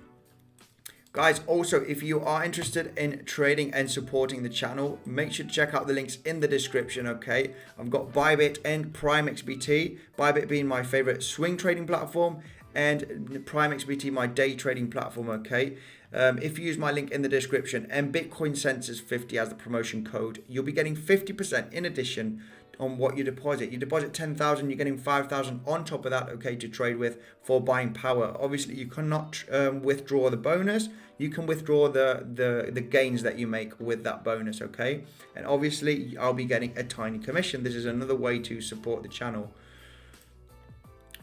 Guys, also, if you are interested in trading and supporting the channel, make sure to check out the links in the description, okay? I've got Bybit and PrimeXbt. Bybit being my favorite swing trading platform, and PrimeXbt my day trading platform, okay? If you use my link in the description and Bitcoin Census 50 as the promotion code, you'll be getting 50% in addition on what you deposit. You deposit 10,000, you're getting 5,000 on top of that, okay, to trade with for buying power. Obviously, you cannot withdraw the bonus. You can withdraw the gains that you make with that bonus, okay? And obviously, I'll be getting a tiny commission. This is another way to support the channel.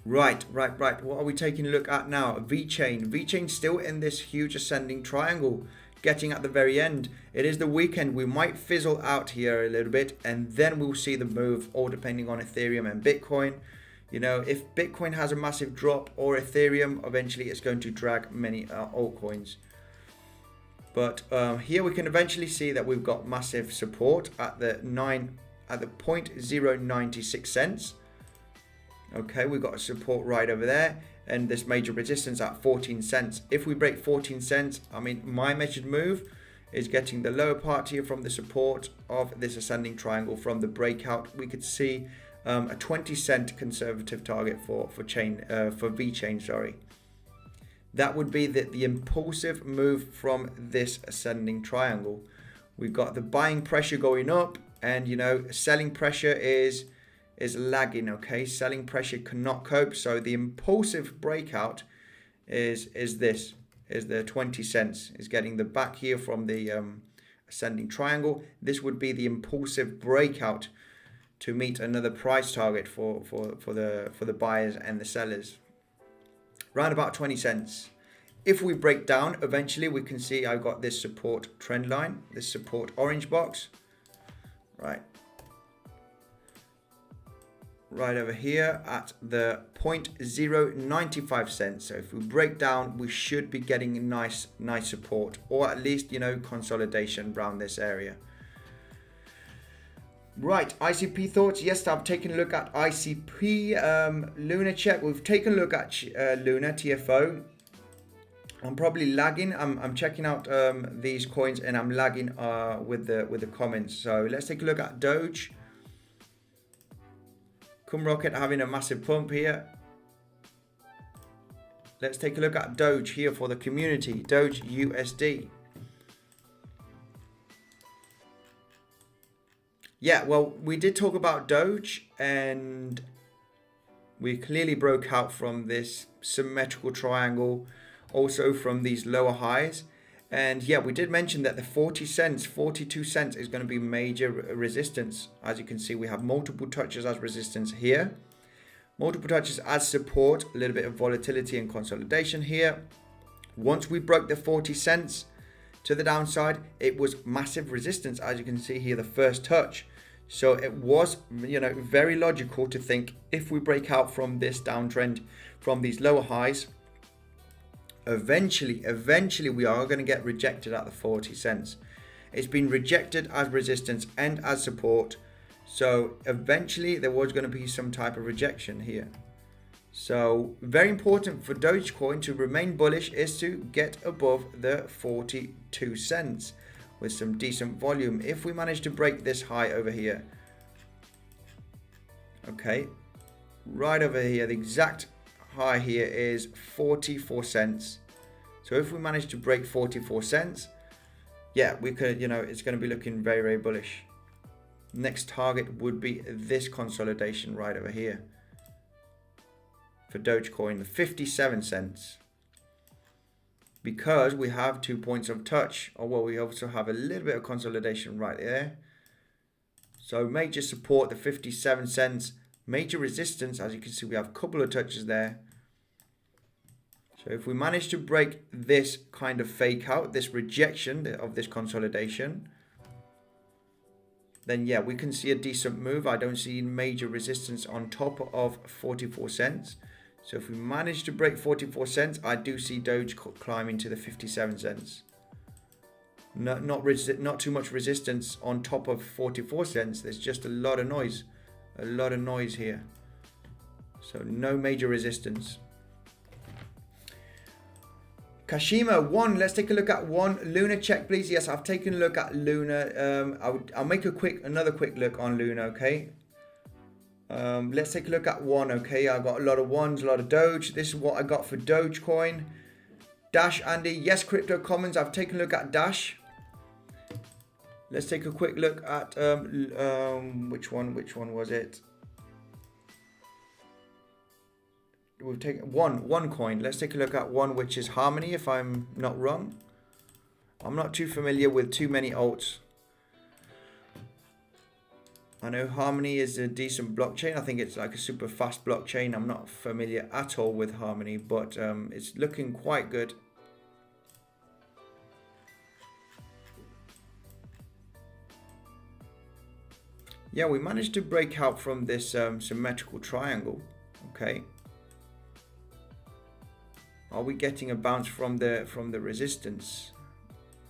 Right. What are we taking a look at now? VeChain. VeChain still in this huge ascending triangle, getting at the very end. It is the weekend. We might fizzle out here a little bit, and then we'll see the move, all depending on Ethereum and Bitcoin. You know, if Bitcoin has a massive drop or Ethereum, eventually it's going to drag many altcoins. But here we can eventually see that we've got massive support at the 0.096 cents. Okay, we've got a support right over there, and this major resistance at 14 cents. If we break 14 cents, I mean, my measured move is getting the lower part here from the support of this ascending triangle from the breakout. We could see a 20-cent conservative target for VeChain, sorry. That would be the impulsive move from this ascending triangle. We've got the buying pressure going up, and you know, selling pressure is lagging, okay? Selling pressure cannot cope, so the impulsive breakout is the 20 cents, is getting the back here from the ascending triangle. This would be the impulsive breakout to meet another price target for the buyers and the sellers, around about 20 cents. If we break down, eventually we can see I've got this support trend line, this support orange box, right over here at the 0.095 cents. So if we break down, we should be getting nice support, or at least, you know, consolidation around this area. Right, ICP thoughts. Yes, I've taken a look at ICP. Luna check. We've taken a look at Luna TFO. I'm probably lagging. I'm checking out these coins, and I'm lagging with the comments. So let's take a look at Doge. CumRocket having a massive pump here. Let's take a look at Doge here for the community. Doge USD. Yeah, well, we did talk about Doge, and we clearly broke out from this symmetrical triangle, also from these lower highs. And yeah, we did mention that the 40 cents, 42 cents is going to be major resistance. As you can see, we have multiple touches as resistance here, multiple touches as support, a little bit of volatility and consolidation here. Once we broke the 40 cents to the downside, it was massive resistance, as you can see here, the first touch. So it was, very logical to think if we break out from this downtrend, from these lower highs, eventually we are going to get rejected at the 40 cents. It's been rejected as resistance and as support. So eventually there was going to be some type of rejection here. So very important for Dogecoin to remain bullish is to get above the 42 cents with some decent volume. If we manage to break this high over here, okay, right over here, the exact high here is 44 cents. So if we manage to break 44 cents, yeah, we could, it's going to be looking very, very bullish. Next target would be this consolidation right over here for Dogecoin, the 57 cents. Because we have 2 points of touch, or well, we also have a little bit of consolidation right there. So major support, the 57 cents, major resistance, as you can see, we have a couple of touches there. So if we manage to break this kind of fake out, this rejection of this consolidation, then yeah, we can see a decent move. I don't see major resistance on top of 44 cents. So if we manage to break 44 cents, I do see Doge climbing to the 57 cents. Not too much resistance on top of 44 cents. There's just a lot of noise here. So no major resistance. Kashima, one. Let's take a look at one. Luna check, please. Yes, I've taken a look at Luna. I'll make another quick look on Luna, okay? Let's take a look at one, okay? I got a lot of ones, a lot of Doge. This is what I got for Dogecoin. Dash, Andy. Yes, Crypto Commons. I've taken a look at Dash. Let's take a quick look at which one was it? We've taken one coin. Let's take a look at one, which is Harmony, if I'm not wrong. I'm not too familiar with too many alts. I know Harmony is a decent blockchain. I think it's like a super fast blockchain. I'm not familiar at all with Harmony, but it's looking quite good. Yeah, we managed to break out from this symmetrical triangle. Okay. Are we getting a bounce from the resistance,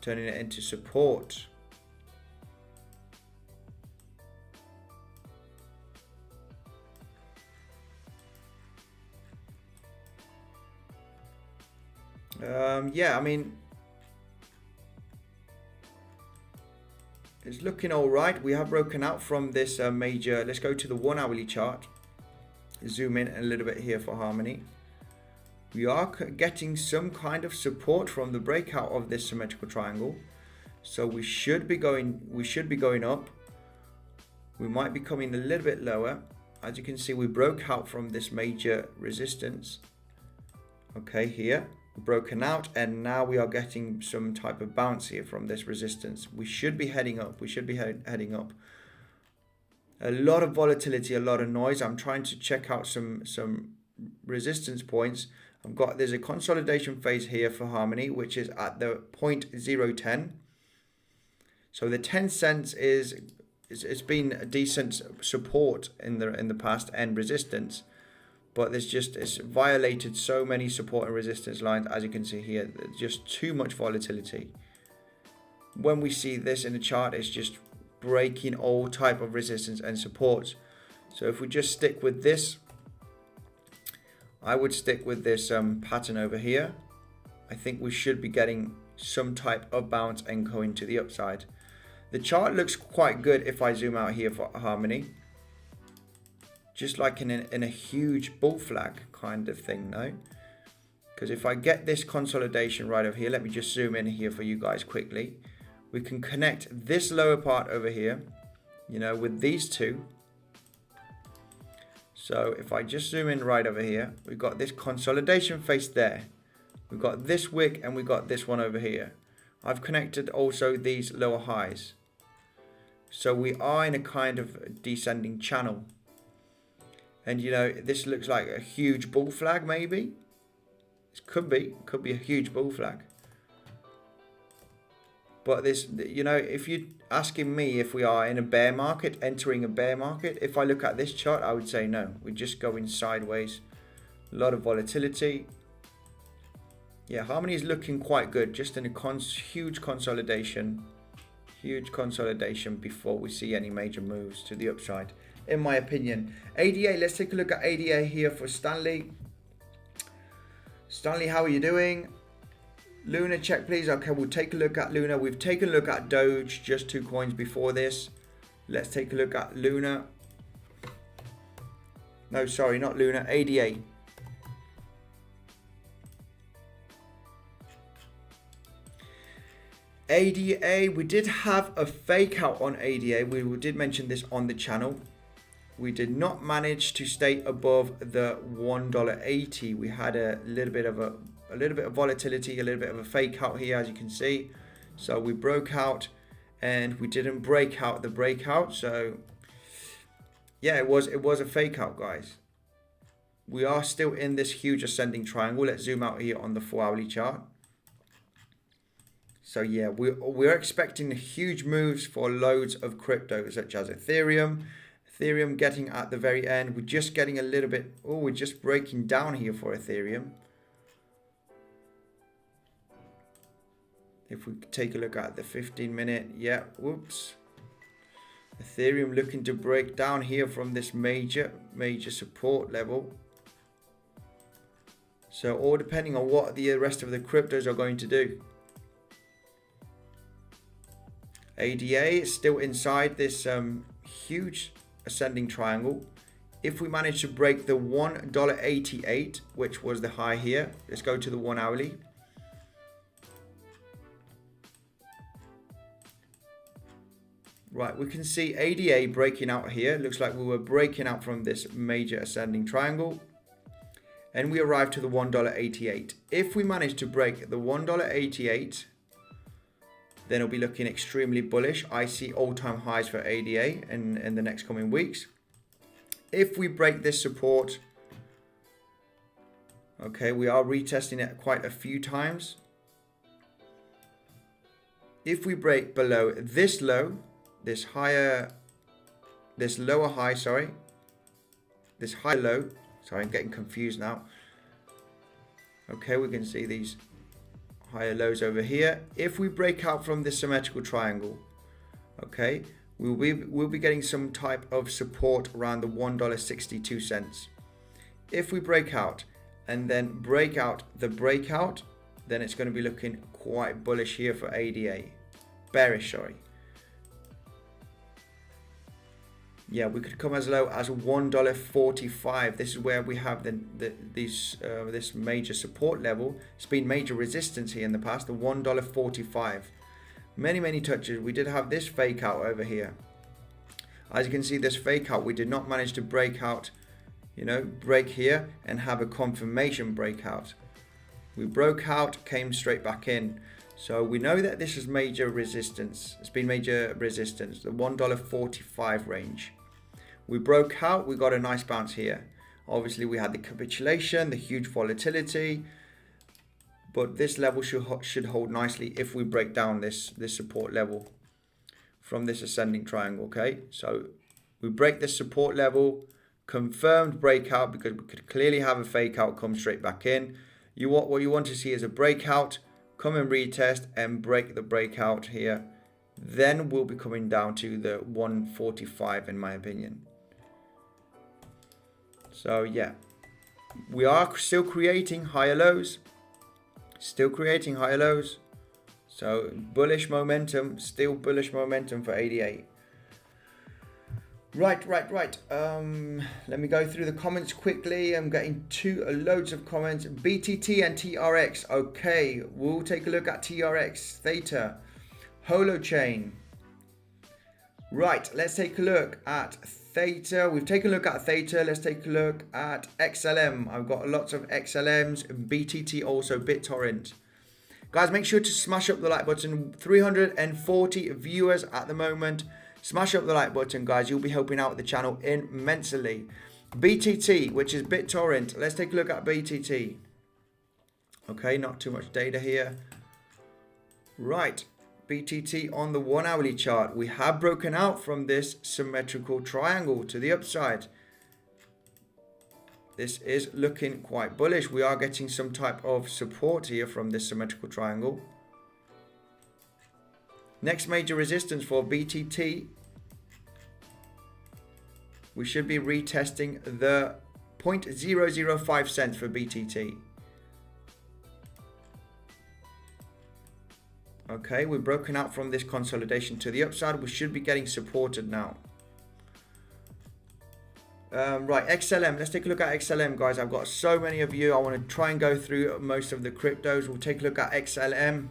turning it into support? Yeah, I mean, it's looking all right. We have broken out from this major. Let's go to the 1 hourly chart. Zoom in a little bit here for Harmony. We are getting some kind of support from the breakout of this symmetrical triangle. So we should be going up. We might be coming a little bit lower. As you can see, we broke out from this major resistance. Okay, here. Broken out, and now we are getting some type of bounce here from this resistance. We should be heading up. We should be heading up. A lot of volatility, a lot of noise. I'm trying to check out some resistance points. There's a consolidation phase here for Harmony, which is at the 0.010. So the 10 cents it's been a decent support in the past and resistance. But it's violated so many support and resistance lines, as you can see here. There's just too much volatility. When we see this in the chart, it's just breaking all type of resistance and supports. So if we just stick with this, I would stick with this pattern over here. I think we should be getting some type of bounce and going to the upside. The chart looks quite good if I zoom out here for Harmony. Just like in a huge bull flag kind of thing, no? Because if I get this consolidation right over here, let me just zoom in here for you guys quickly. We can connect this lower part over here, you know, with these two. So if I just zoom in right over here, we've got this consolidation face there. We've got this wick and we've got this one over here. I've connected also these lower highs. So we are in a kind of descending channel. And you know, this looks like a huge bull flag maybe. It could be a huge bull flag. But this, you know, if you're asking me if we are in a bear market, entering a bear market, if I look at this chart, I would say no. We're just going sideways. A lot of volatility. Yeah, Harmony is looking quite good. Just in a huge consolidation. Huge consolidation before we see any major moves to the upside, in my opinion. ADA, let's take a look at ADA here for Stanley. Stanley, how are you doing? Luna, check please. Okay, we'll take a look at Luna. We've taken a look at Doge, just 2 coins before this. Let's take a look at Luna. No, sorry, not Luna, ADA. ADA, we did have a fake out on ADA. We did mention this on the channel. We did not manage to stay above the $1.80. We had a little bit of volatility, a little bit of a fake out here, as you can see. So we broke out and we didn't break out the breakout. So yeah, it was a fake out, guys. We are still in this huge ascending triangle. Let's zoom out here on the 4-hourly chart. So yeah, we're expecting huge moves for loads of crypto, such as Ethereum. Ethereum getting at the very end. We're just getting a little bit, we're just breaking down here for Ethereum. If we take a look at the 15-minute, yeah, whoops. Ethereum looking to break down here from this major support level. So all depending on what the rest of the cryptos are going to do. ADA is still inside this huge ascending triangle. If we manage to break the $1.88, which was the high here, let's go to the 1 hourly. Right, we can see ADA breaking out here. Looks like we were breaking out from this major ascending triangle. And we arrived to the $1.88. If we manage to break the $1.88, then it'll be looking extremely bullish. I see all-time highs for ADA in the next coming weeks. If we break this support, okay, we are retesting it quite a few times. If we break below this low, this higher, this lower high, sorry, this high low, sorry, I'm getting confused now. Okay, we can see these higher lows over here. If we break out from this symmetrical triangle, okay, we'll be getting some type of support around the $1.62. If we break out and then break out the breakout, then it's going to be looking quite bullish here for ADA. Bearish, sorry. Yeah, we could come as low as $1.45. This is where we have this major support level. It's been major resistance here in the past, the $1.45. Many touches. We did have this fake out over here. As you can see, this fake out, we did not manage to break out, you know, break here and have a confirmation breakout. We broke out, came straight back in. So we know that this is major resistance. It's been major resistance, the $1.45 range. We broke out, we got a nice bounce here. Obviously we had the capitulation, the huge volatility, but this level should hold nicely if we break down this support level from this ascending triangle, okay? So we break this support level, confirmed breakout, because we could clearly have a fake out, come straight back in. What you want to see is a breakout, come and retest and break the breakout here. Then we'll be coming down to the 145 in my opinion. So yeah, we are still creating higher lows. Still creating higher lows. So bullish momentum, still bullish momentum for ADA. Right. Let me go through the comments quickly. I'm getting loads of comments. BTT and TRX. Okay, we'll take a look at TRX, Theta, Holochain. Right, let's take a look at Theta. We've taken a look at Theta. Let's take a look at XLM. I've got lots of XLMs, BTT also, BitTorrent. Guys, make sure to smash up the like button. 340 viewers at the moment. Smash up the like button, guys. You'll be helping out the channel immensely. BTT, which is BitTorrent. Let's take a look at BTT. Okay, not too much data here. Right, BTT on the 1 hourly chart. We have broken out from this symmetrical triangle to the upside. This is looking quite bullish. We are getting some type of support here from this symmetrical triangle. Next major resistance for BTT, we should be retesting the 0.005 cents for BTT. Okay, we've broken out from this consolidation to the upside. We should be getting supported now. Right, XLM. Let's take a look at XLM, guys. I've got so many of you. I want to try and go through most of the cryptos. We'll take a look at XLM.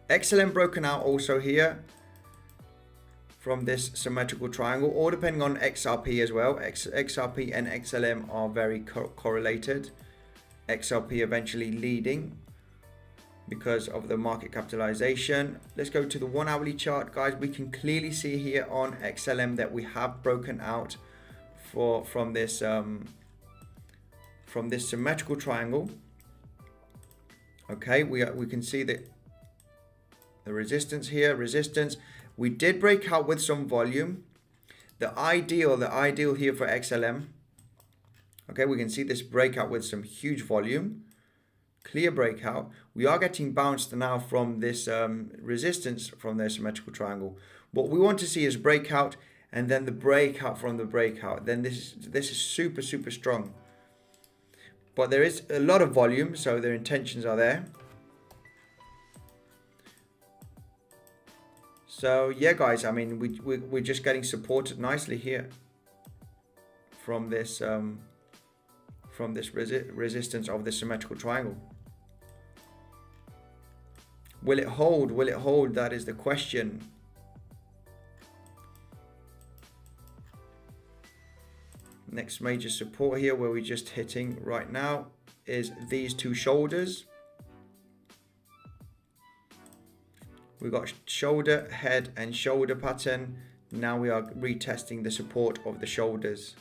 XLM broken out also here from this symmetrical triangle, or depending on XRP as well. XRP and XLM are very correlated. XRP eventually leading because of the market capitalization. Let's go to the 1 hourly chart, guys. We can clearly see here on XLM that we have broken out from this symmetrical triangle. Okay, we can see that the resistance here, we did break out with some volume. The ideal here for XLM. Okay, we can see this breakout with some huge volume. Clear breakout. We are getting bounced now from this resistance from their symmetrical triangle. What we want to see is breakout, and then the breakout from the breakout. Then this is super strong. But there is a lot of volume, so their intentions are there. So yeah, guys, I mean, we're just getting supported nicely here from this resistance of the symmetrical triangle. Will it hold? Will it hold? That is the question. Next major support here, where we're just hitting right now, is these two shoulders. We've got shoulder, head, and shoulder pattern. Now we are retesting the support of the shoulders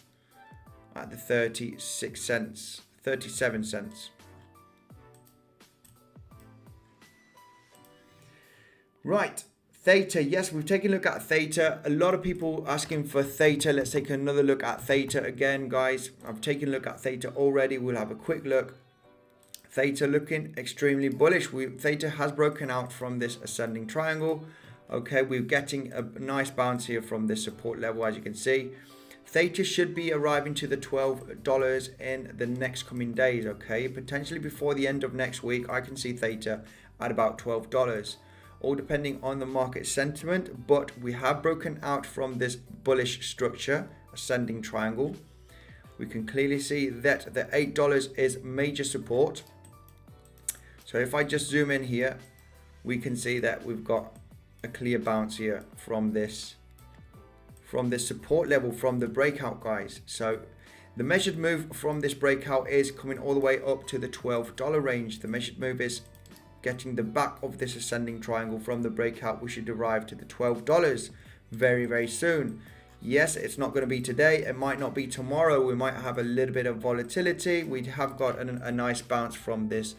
at the 37 cents. Right, Theta. Yes, we've taken a look at Theta. A lot of people asking for Theta. Let's take another look at Theta again, guys. I've taken a look at Theta already. We'll have a quick look. Theta looking extremely bullish. Theta has broken out from this ascending triangle. Okay, we're getting a nice bounce here from this support level, as you can see. Theta should be arriving to the $12 in the next coming days. Okay, potentially before the end of next week, I can see Theta at about $12, all depending on the market sentiment. But we have broken out from this bullish structure, ascending triangle. We can clearly see that the $8 is major support. So if I just zoom in here, we can see that we've got a clear bounce here from this support level from the breakout, guys. So the measured move from this breakout is coming all the way up to the $12 range. The measured move is getting the back of this ascending triangle from the breakout. We should arrive to the $12 very soon. Yes, it's not going to be today. It might not be tomorrow. We might have a little bit of volatility. We have got a nice bounce from this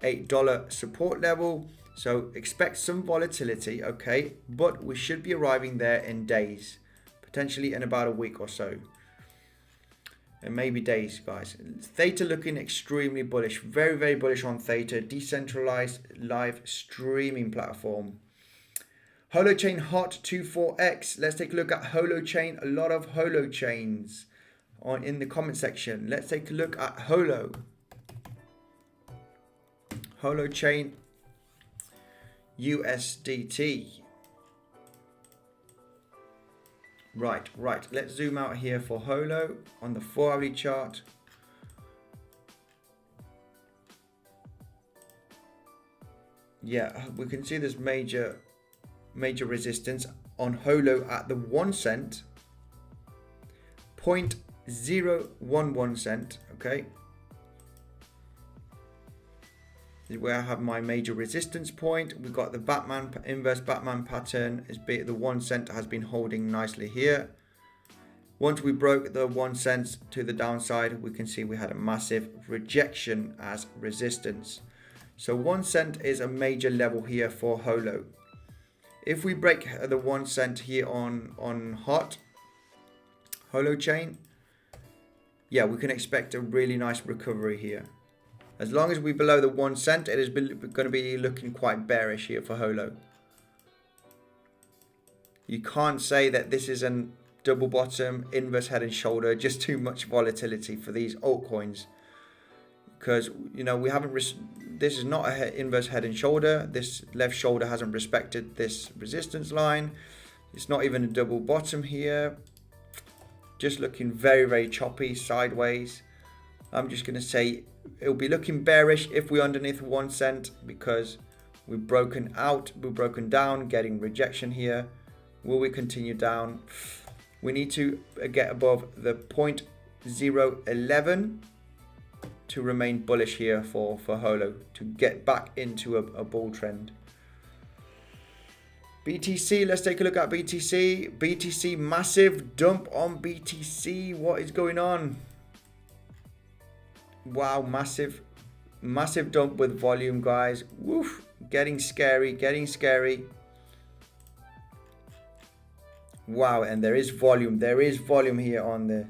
$8 support level. So expect some volatility, okay? But we should be arriving there in days, potentially in about a week or so. And maybe days, guys. Theta looking extremely bullish. Very bullish on Theta. Decentralized live streaming platform. Holochain hot 24x. Let's take a look at Holochain. A lot of Holochains in the comment section. Let's take a look at Holochain USDT. Right. Let's zoom out here for Holo on the 4-hourly chart. Yeah, we can see this major resistance on Holo at the 1 cent, 0.011 cent. Okay, this is where I have my major resistance point. We've got the inverse Batman pattern. Is the 1 cent has been holding nicely here. Once we broke the 1 cent to the downside, we can see we had a massive rejection as resistance. So 1 cent is a major level here for Holo. If we break the 1 cent here on Holochain, yeah, we can expect a really nice recovery here. As long as we're below the 1 cent, it is going to be looking quite bearish here for Holo. You can't say that this is a double bottom, inverse head and shoulder, just too much volatility for these altcoins. Because, you know, we haven't, this is not an inverse head and shoulder. This left shoulder hasn't respected this resistance line. It's not even a double bottom here. Just looking very choppy sideways. I'm just going to say it'll be looking bearish if we're underneath 1 cent, because we've broken out, we've broken down, getting rejection here. Will we continue down? We need to get above the 0.011 to remain bullish here for Holo, to get back into a bull trend. BTC, let's take a look at BTC. BTC, massive dump on BTC. What is going on? Wow, massive dump with volume, guys. Woof, getting scary. Wow, and there is volume here on the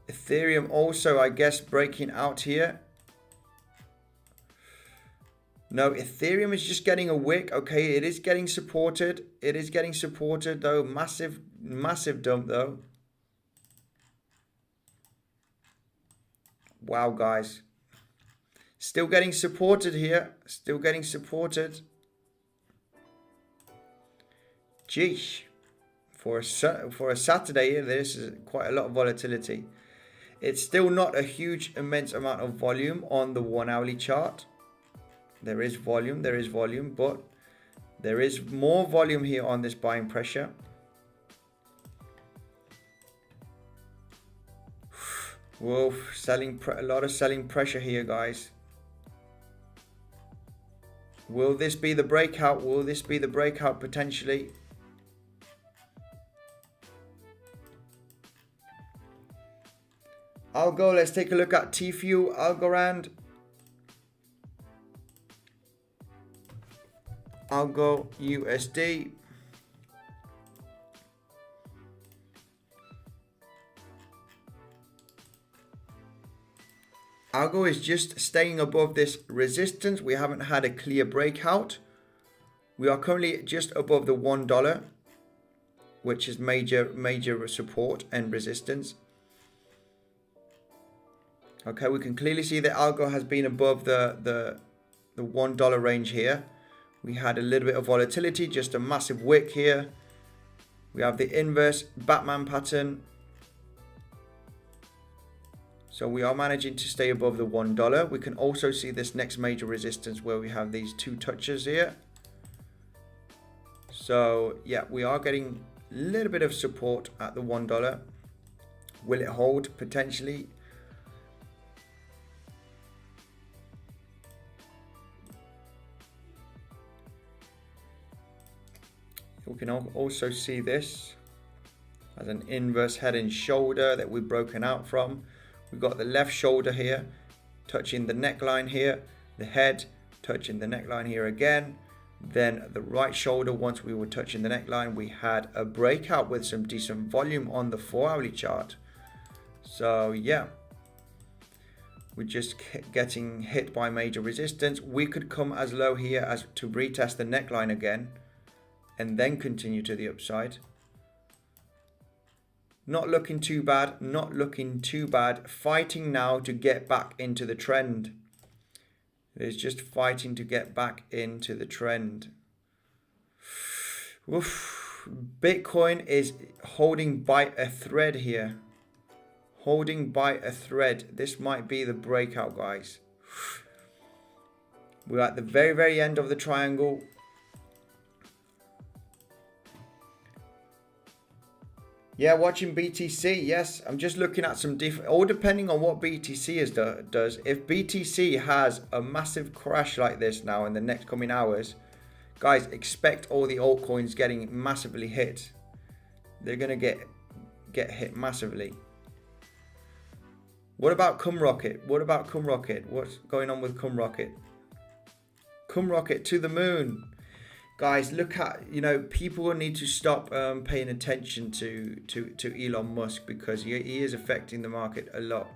Ethereum also, I guess, breaking out here. No, Ethereum is just getting a wick. Okay, it is getting supported. Though. Massive dump though. Wow, guys. Still getting supported here. Geesh. For a Saturday here, this is quite a lot of volatility. It's still not a huge, immense amount of volume on the 1 hourly chart. There is volume, but there is more volume here on this buying pressure. Whoa, a lot of selling pressure here, guys. Will this be the breakout? Potentially? Algo, let's take a look at T-Fuel, Algorand. Algo USD. Algo is just staying above this resistance. We haven't had a clear breakout. We are currently just above the $1, which is major support and resistance. Okay, we can clearly see that Algo has been above the $1 range here. We had a little bit of volatility, just a massive wick here. We have the inverse Batman pattern. So we are managing to stay above the $1. We can also see this next major resistance where we have these two touches here. So yeah, we are getting a little bit of support at the $1. Will it hold? Potentially. We can also see this as an inverse head and shoulder that we've broken out from. We've got the left shoulder here touching the neckline here, the head touching the neckline here again, then the right shoulder. Once we were touching the neckline, we had a breakout with some decent volume on the 4 hourly chart. So yeah, we're just getting hit by major resistance. We could come as low here as to retest the neckline again and then continue to the upside. Not looking too bad, Fighting now to get back into the trend. It's just fighting to get back into the trend. Oof. Bitcoin is holding by a thread here. Holding by a thread. This might be the breakout, guys. We're at the very, very end of the triangle. Yeah, watching BTC. Yes, I'm just looking at some different, all depending on what BTC does. If BTC has a massive crash like this now in the next coming hours, guys, expect all the altcoins getting massively hit. They're gonna get hit massively. What about CumRocket? What about CumRocket? What's going on with CumRocket? CumRocket to the moon. Guys, look at, people need to stop paying attention to Elon Musk, because he is affecting the market a lot.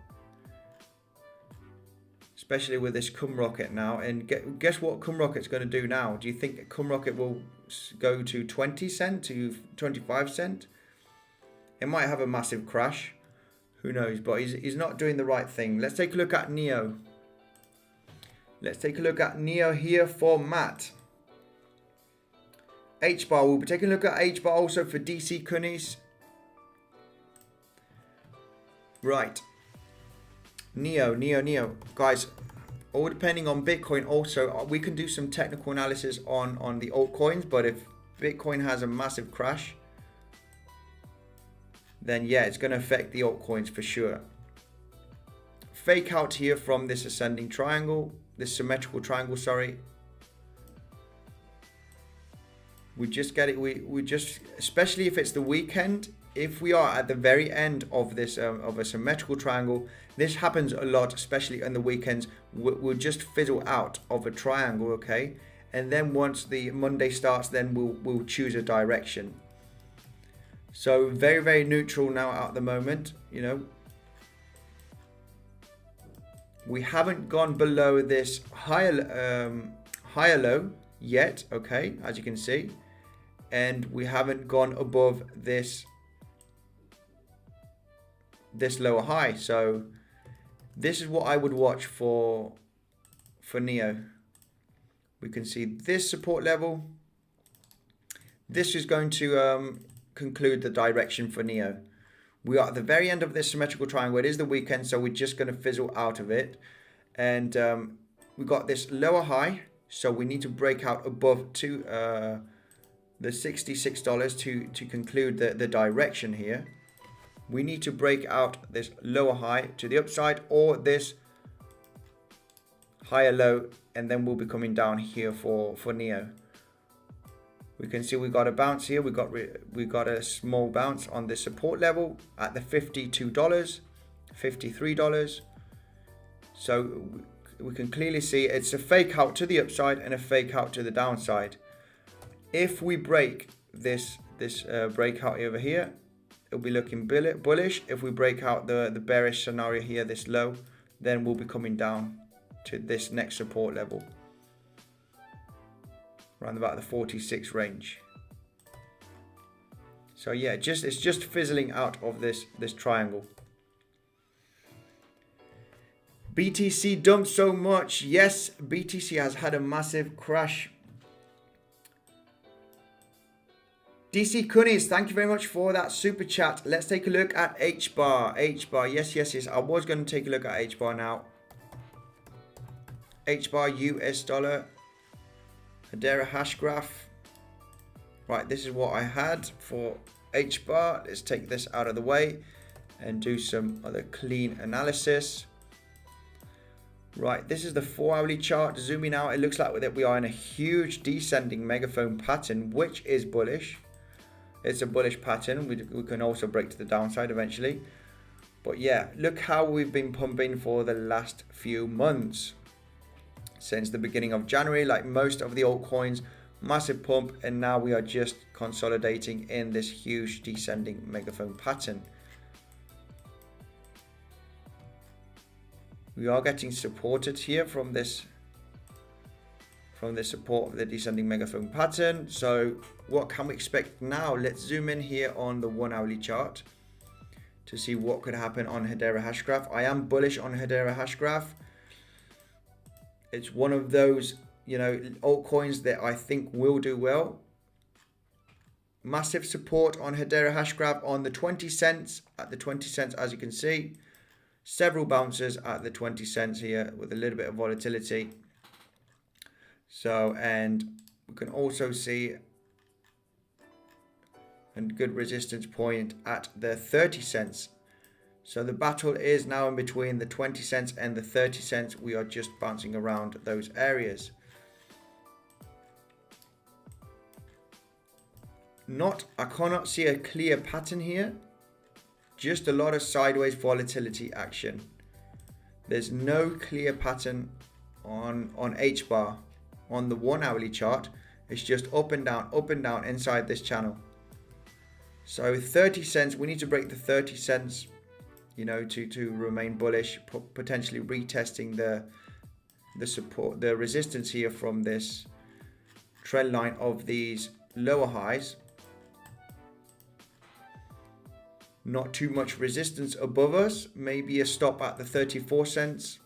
Especially with this CumRocket now. And guess what CumRocket's going to do now? Do you think CumRocket will go to 20 cent to 25 cent? It might have a massive crash. Who knows? But he's not doing the right thing. Let's take a look at Neo. Let's take a look at Neo here for Matt. HBAR. We'll be taking a look at HBAR also for DC Kunis. Right. Neo. Guys, all depending on Bitcoin also. We can do some technical analysis on the altcoins. But if Bitcoin has a massive crash, then yeah, it's going to affect the altcoins for sure. Fake out here from this ascending triangle. This symmetrical triangle, sorry. We just get it. We just, especially if it's the weekend, if we are at the very end of this of a symmetrical triangle, this happens a lot, especially on the weekends. We'll just fizzle out of a triangle, okay? And then once the Monday starts, then we'll choose a direction. So very, very neutral now at the moment, We haven't gone below this higher low yet, okay, as you can see. And we haven't gone above this lower high. So this is what I would watch for Neo. We can see this support level. This is going to conclude the direction for Neo. We are at the very end of this symmetrical triangle. It is the weekend, so we're just going to fizzle out of it. And we got this lower high, so we need to break out above to the $66 to conclude the direction here. We need to break out this lower high to the upside, or this higher low, and then we'll be coming down here for Neo. We can see we got a bounce here. We got a small bounce on the support level at the $52, $53. So we can clearly see it's a fake out to the upside and a fake out to the downside. If we break this breakout over here, it'll be looking bullish. If we break out the bearish scenario here, this low, then we'll be coming down to this next support level. Around about the 46 range. So yeah, it's just fizzling out of this triangle. BTC dumped so much. Yes, BTC has had a massive crash. DC Kunis, thank you very much for that super chat. Let's take a look at HBAR. HBAR, yes. I was going to take a look at HBAR now. HBAR US dollar. Hedera hash graph. Right, this is what I had for HBAR. Let's take this out of the way and do some other clean analysis. Right, this is the 4-hourly chart. Zooming out, it looks like that we are in a huge descending megaphone pattern, which is bullish. It's a bullish pattern. We can also break to the downside eventually. But yeah, look how we've been pumping for the last few months. Since the beginning of January, like most of the altcoins, massive pump, and now we are just consolidating in this huge descending megaphone pattern. We are getting supported here from this support of the descending megaphone pattern. So what can we expect now? Let's zoom in here on the 1-hourly chart to see what could happen on Hedera hash graph. I am bullish on Hedera hash graph. It's one of those, altcoins that I think will do well. Massive support on Hedera Hashgraph on the 20 cents. At the 20 cents, as you can see, several bounces at the 20 cents here with a little bit of volatility. So, and we can also see a good resistance point at the 30 cents. So the battle is now in between the 20 cents and the 30 cents. We are just bouncing around those areas. I cannot see a clear pattern here. Just a lot of sideways volatility action. There's no clear pattern on HBAR. On the 1 hourly chart, it's just up and down inside this channel. So 30 cents, we need to break the 30 cents, you know, to remain bullish, potentially retesting the support, the resistance here from this trend line of these lower highs. Not too much resistance above us, maybe a stop at the 34 cents.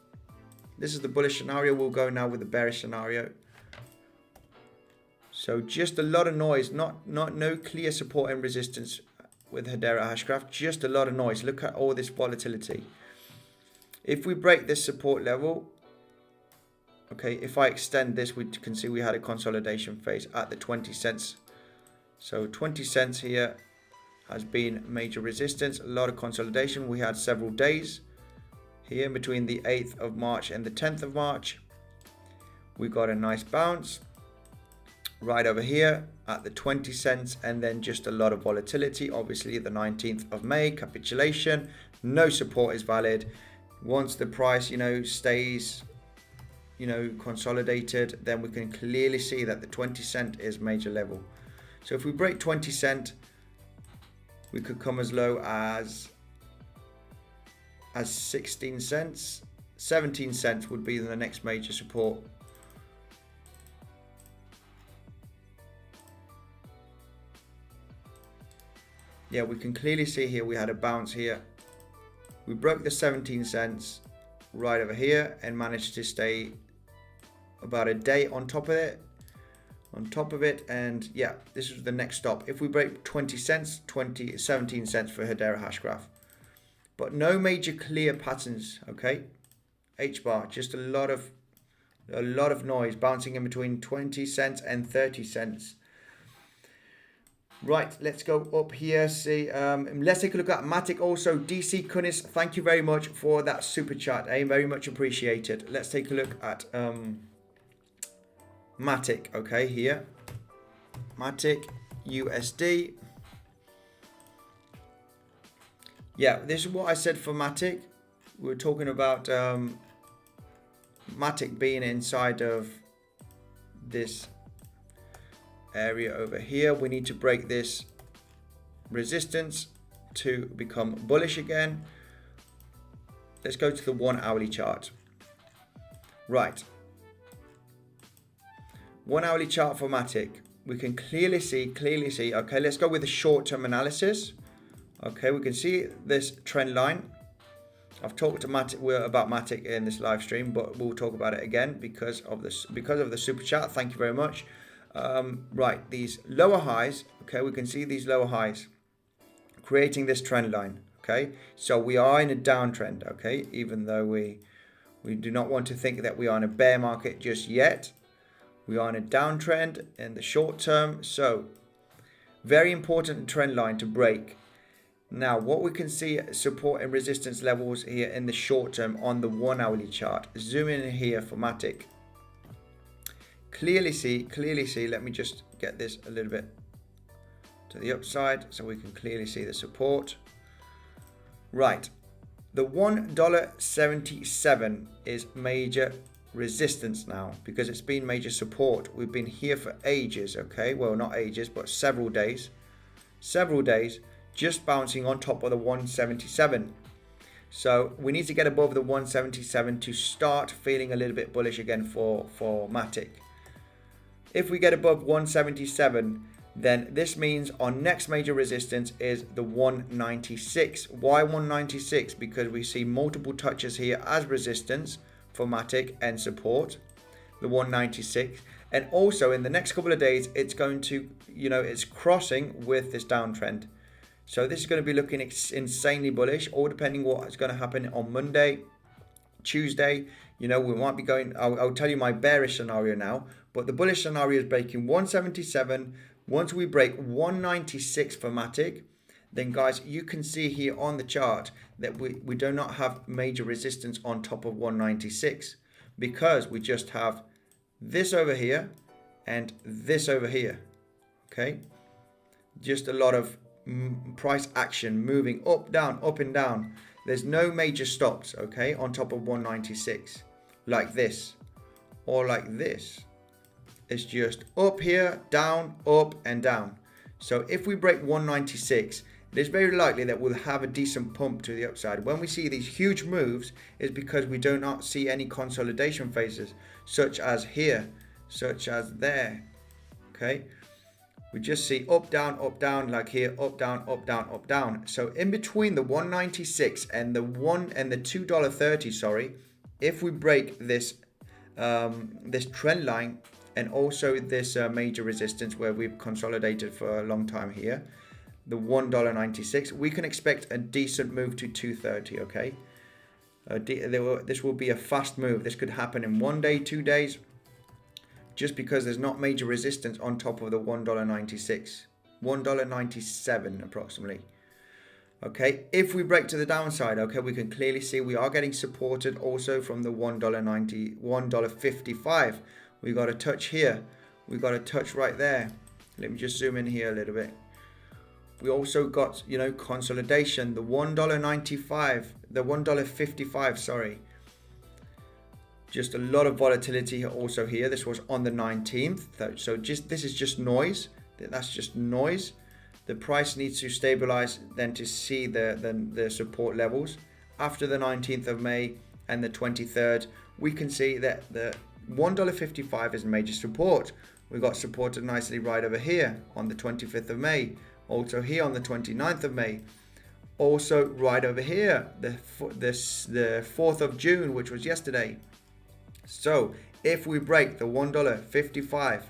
This is the bullish scenario. We'll go now with the bearish scenario. So just a lot of noise, no clear support and resistance with Hedera Hashgraph, just a lot of noise. Look at all this volatility. If we break this support level, okay, if I extend this, we can see we had a consolidation phase at the 20 cents. So 20 cents here has been major resistance, a lot of consolidation. We had several days here between the 8th of March and the 10th of March. We got a nice bounce right over here at the 20 cents, and then just a lot of volatility. Obviously the 19th of May, capitulation, no support is valid. Once the price, you know, stays, you know, consolidated, then we can clearly see that the 20 cent is major level. So if we break 20 cent, we could come as low as 16 cents. 17 cents would be the next major support. Yeah, we can clearly see here we had a bounce here. We broke the 17 cents right over here and managed to stay about a day on top of it. And yeah, this is the next stop. If we break 20 cents, 17 cents for Hedera Hashgraph. But no major clear patterns, okay? HBAR, just a lot of noise bouncing in between 20 cents and 30 cents. Right, let's go up here. See, let's take a look at MATIC also. DC Kunis, thank you very much for that super chat. Very much appreciated. Let's take a look at MATIC, okay, here. MATIC USD. Yeah, this is what I said for MATIC. We were talking about MATIC being inside of this area over here. We need to break this resistance to become bullish again. Let's go to the 1 hourly chart. Right. 1 hourly chart for MATIC. We can clearly see, okay, let's go with the short-term analysis. Okay, we can see this trend line. I've talked to about MATIC in this live stream, but we'll talk about it again because of the super chat. Thank you very much. Right, these lower highs, okay, we can see these lower highs creating this trend line, okay? So we are in a downtrend, okay? Even though we do not want to think that we are in a bear market just yet. We are in a downtrend in the short term, so very important trend line to break. Now, what we can see support and resistance levels here in the short term on the 1 hourly chart. Zoom in here for MATIC. Clearly see, let me just get this a little bit to the upside so we can clearly see the support. Right, the $1.77 is major resistance now because it's been major support. We've been here for ages, okay? Well, not ages, but several days, just bouncing on top of the 177. So we need to get above the 177 to start feeling a little bit bullish again for MATIC. If we get above 177, then this means our next major resistance is the 196. Why 196? Because we see multiple touches here as resistance for MATIC and support. the 196. And also in the next couple of days, it's going to, it's crossing with this downtrend. So this is going to be looking insanely bullish, all depending what is going to happen on Monday, Tuesday. We might be going, I'll tell you my bearish scenario now, but the bullish scenario is breaking 177. Once we break 196 for MATIC, then guys, you can see here on the chart that we do not have major resistance on top of 196, because we just have this over here and this over here. Okay, just a lot of price action moving up, down, up and down. There's no major stops, okay, on top of 196 like this or like this. It's just up here, down, up and down. So if we break 196, it is very likely that we'll have a decent pump to the upside. When we see these huge moves, is because we do not see any consolidation phases, such as here, such as there. Okay, we just see up, down, like here, up, down, up, down, up, down. So in between the 196 and the $2.30, sorry, if we break this this trend line and also this major resistance where we've consolidated for a long time here, the $1.96, we can expect a decent move to 230. Okay, this will be a fast move. This could happen in 1 day, 2 days, just because there's not major resistance on top of the $1.96, $1.97 approximately. Okay, if we break to the downside, okay, we can clearly see we are getting supported also from the $1.90, $1.55. We got a touch here, we got a touch right there. Let me just zoom in here a little bit. We also got, consolidation, the $1.95, the $1.55, sorry. Just a lot of volatility also here. This was on the 19th. So this is just noise. That's just noise. The price needs to stabilize then to see the support levels. After the 19th of May and the 23rd, we can see that the $1.55 is major support. We got supported nicely right over here on the 25th of May. Also here on the 29th of May. Also right over here, the 4th of June, which was yesterday. So if we break the $1.55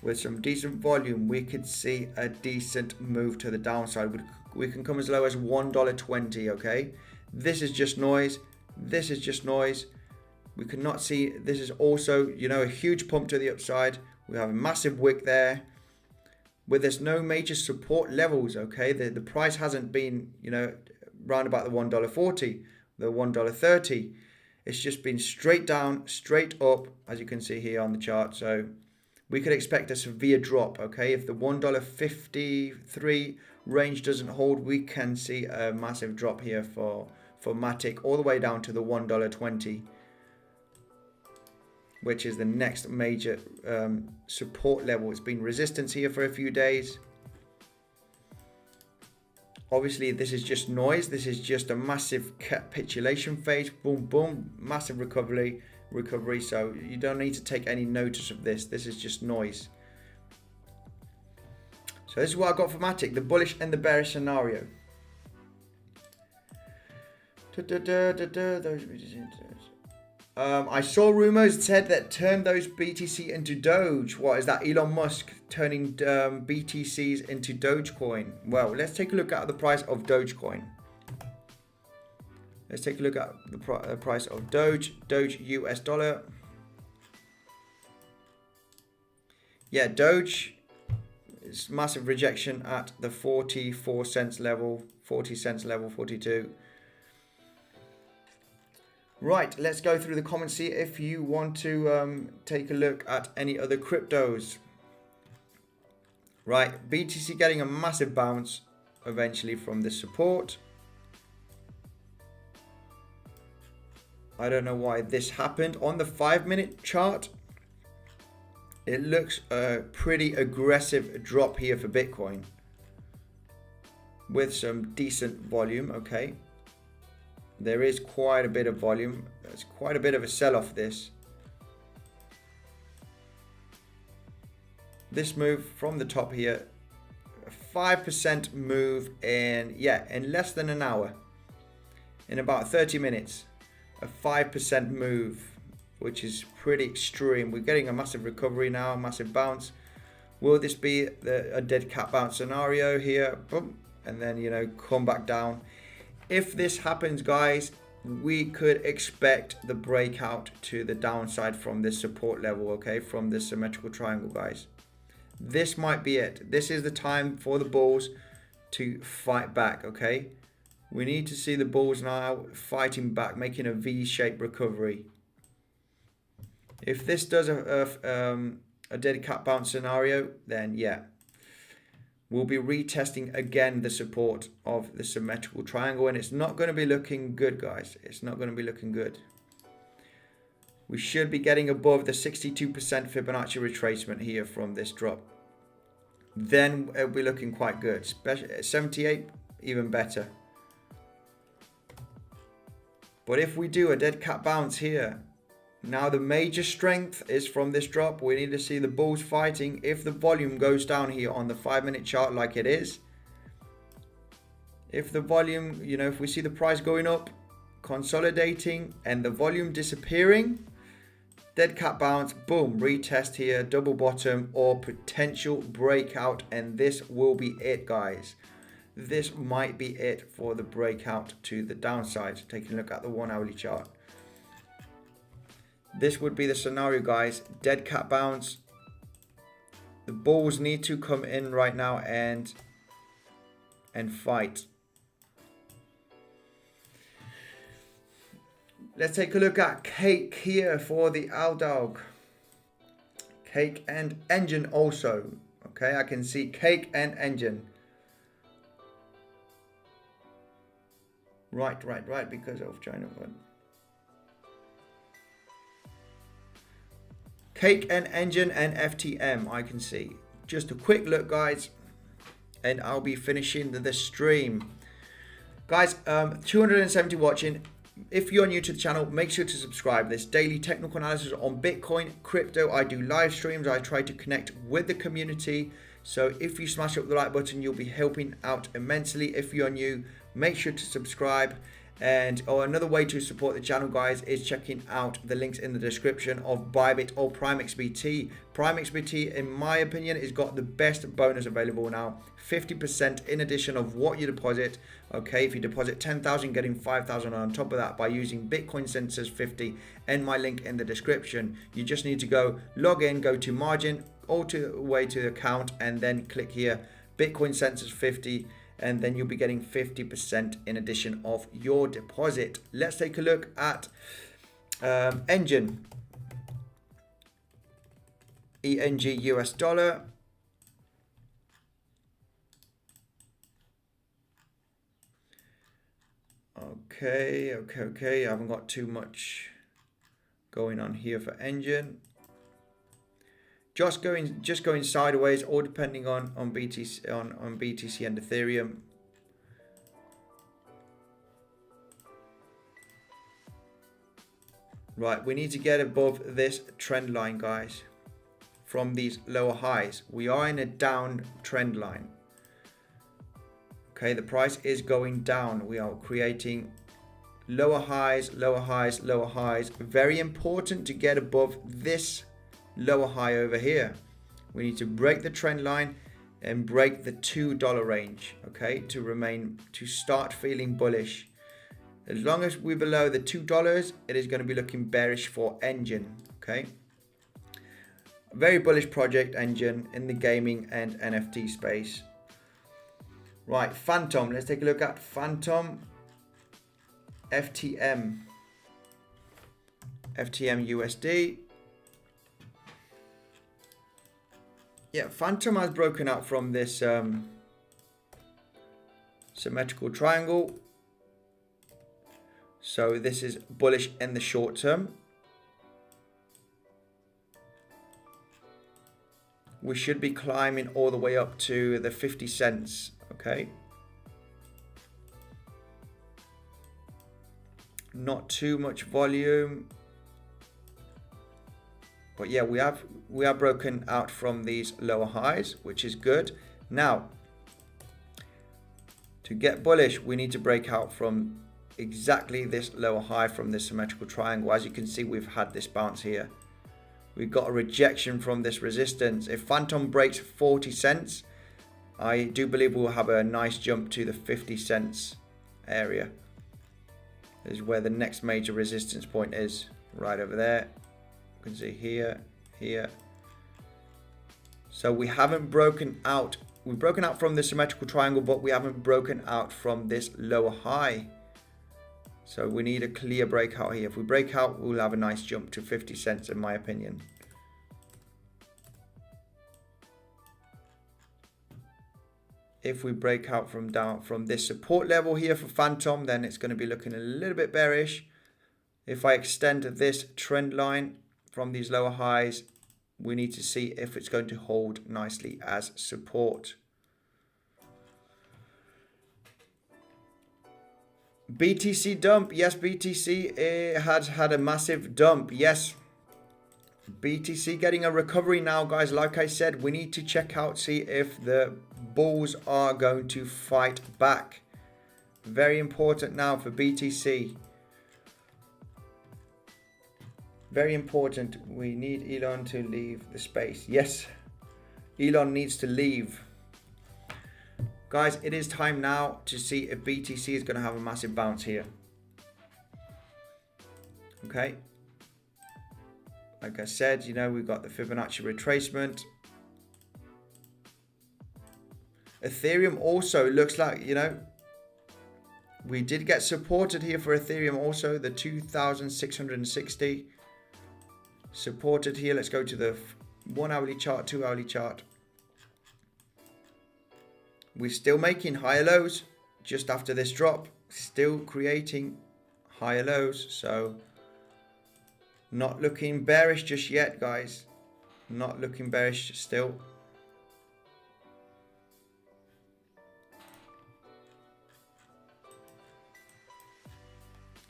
with some decent volume, we could see a decent move to the downside. We can come as low as $1.20. Okay, this is just noise. This is just noise. We cannot see. This is also, a huge pump to the upside. We have a massive wick there, where there's no major support levels. Okay, the price hasn't been, round about the $1.40, the $1.30. It's just been straight down, straight up, as you can see here on the chart. So we could expect a severe drop, okay? If the $1.53 range doesn't hold, we can see a massive drop here for MATIC, all the way down to the $1.20, which is the next major support level. It's been resistance here for a few days. Obviously, this is just noise. This is just a massive capitulation phase. Boom, boom, massive recovery. So you don't need to take any notice of this. This is just noise. So this is what I got for MATIC, the bullish and the bearish scenario. I saw rumors said that turned those BTC into Doge. What is that? Elon Musk turning BTCs into Dogecoin. Well, let's take a look at the price of Dogecoin. Let's take a look at the price of Doge US dollar. Yeah, Doge is massive rejection at the 44 cents level, 40 cents level, 42. Right, let's go through the comments, see if you want to take a look at any other cryptos. Right, BTC getting a massive bounce eventually from this support. I don't know why this happened. On the 5-minute chart, it looks a pretty aggressive drop here for Bitcoin with some decent volume, okay. There is quite a bit of volume. There's quite a bit of a sell-off this. This move from the top here, a 5% move in less than an hour. In about 30 minutes, a 5% move which is pretty extreme. We're getting a massive recovery now, massive bounce. Will this be a dead cat bounce scenario here? Boom, and then, you know, come back down. If this happens, guys, we could expect the breakout to the downside from this support level, okay, from this symmetrical triangle, guys. This might be it. This is the time for the bulls to fight back, okay? We need to see the bulls now fighting back, making a V-shaped recovery. If this does a dead cat bounce scenario, then yeah, we'll be retesting again the support of the symmetrical triangle, and it's not going to be looking good, guys. It's not going to be looking good. We should be getting above the 62% Fibonacci retracement here from this drop. Then it'll be looking quite good. Especially at 78, even better. But if we do a dead cat bounce here, now the major strength is from this drop. We need to see the bulls fighting. If the volume goes down here on the 5-minute chart like it is, if the volume, you know, if we see the price going up, consolidating, and the volume disappearing, dead cat bounce, boom, retest here, double bottom or potential breakout, and this will be it, guys. This might be it for the breakout to the downside. Taking a look at the 1 hourly chart. This would be the scenario, guys. Dead cat bounce. The bulls need to come in right now and fight. Let's take a look at cake here for the Aldog. Cake and engine also. Okay, I can see cake and engine. Right, because of China. Cake and engine and FTM, I can see. Just a quick look, guys, and I'll be finishing the stream. Guys, 270 watching. If you're new to the channel, make sure to subscribe. There's daily technical analysis on Bitcoin, crypto. I do live streams. I try to connect with the community. So if you smash up the like button, you'll be helping out immensely. If you're new, make sure to subscribe. And another way to support the channel, guys, is checking out the links in the description of Bybit or PrimeXbt. PrimeXbt, in my opinion, has got the best bonus available now. 50% in addition of what you deposit. Okay, if you deposit 10,000, getting 5,000 on top of that by using Bitcoin Census 50 and my link in the description. You just need to go log in, go to margin, all to the way to the account, and then click here, Bitcoin Census 50. And then you'll be getting 50% in addition of your deposit. Let's take a look at engine. ENG US dollar. Okay. I haven't got too much going on here for engine. Just going sideways, or depending on BTC on BTC and Ethereum. Right, we need to get above this trend line, guys. From these lower highs, we are in a down trend line. Okay, the price is going down. We are creating lower highs, lower highs, lower highs. Very important to get above this lower high over here. We need to break the trend line and break the $2 range, okay, to start feeling bullish. As long as we're below the $2, it is going to be looking bearish for engine, okay. Very bullish project, engine, in the gaming and NFT space. Right, Phantom. Let's take a look at Phantom. FTM USD. Yeah, Phantom has broken out from this symmetrical triangle. So this is bullish in the short term. We should be climbing all the way up to the 50 cents, okay? Not too much volume. But yeah, we have broken out from these lower highs, which is good. Now, to get bullish, we need to break out from exactly this lower high from this symmetrical triangle. As you can see, we've had this bounce here. We've got a rejection from this resistance. If Phantom breaks 40 cents, I do believe we'll have a nice jump to the 50 cents area. This is where the next major resistance point is, right over there. You can see here, here. So we haven't broken out. We've broken out from the symmetrical triangle, but we haven't broken out from this lower high. So we need a clear breakout here. If we break out, we'll have a nice jump to 50 cents in my opinion. If we break out from down from this support level here for Phantom, then it's going to be looking a little bit bearish. If I extend this trend line from these lower highs, we need to see if it's going to hold nicely as support. BTC dump. Yes, BTC has had a massive dump. Yes. BTC getting a recovery now, guys. Like I said, we need to check out, see if the bulls are going to fight back. Very important now for BTC. Very important. We need Elon to leave the space. Yes, Elon needs to leave. Guys, it is time now to see if BTC is going to have a massive bounce here. Okay. Like I said, you know, we've got the Fibonacci retracement. Ethereum also looks like, you know, we did get supported here for Ethereum also, the 2,660. Supported here. Let's go to the 1 hourly chart, 2 hourly chart. We're still making higher lows just after this drop. Still creating higher lows. So not looking bearish just yet, guys. Not looking bearish still.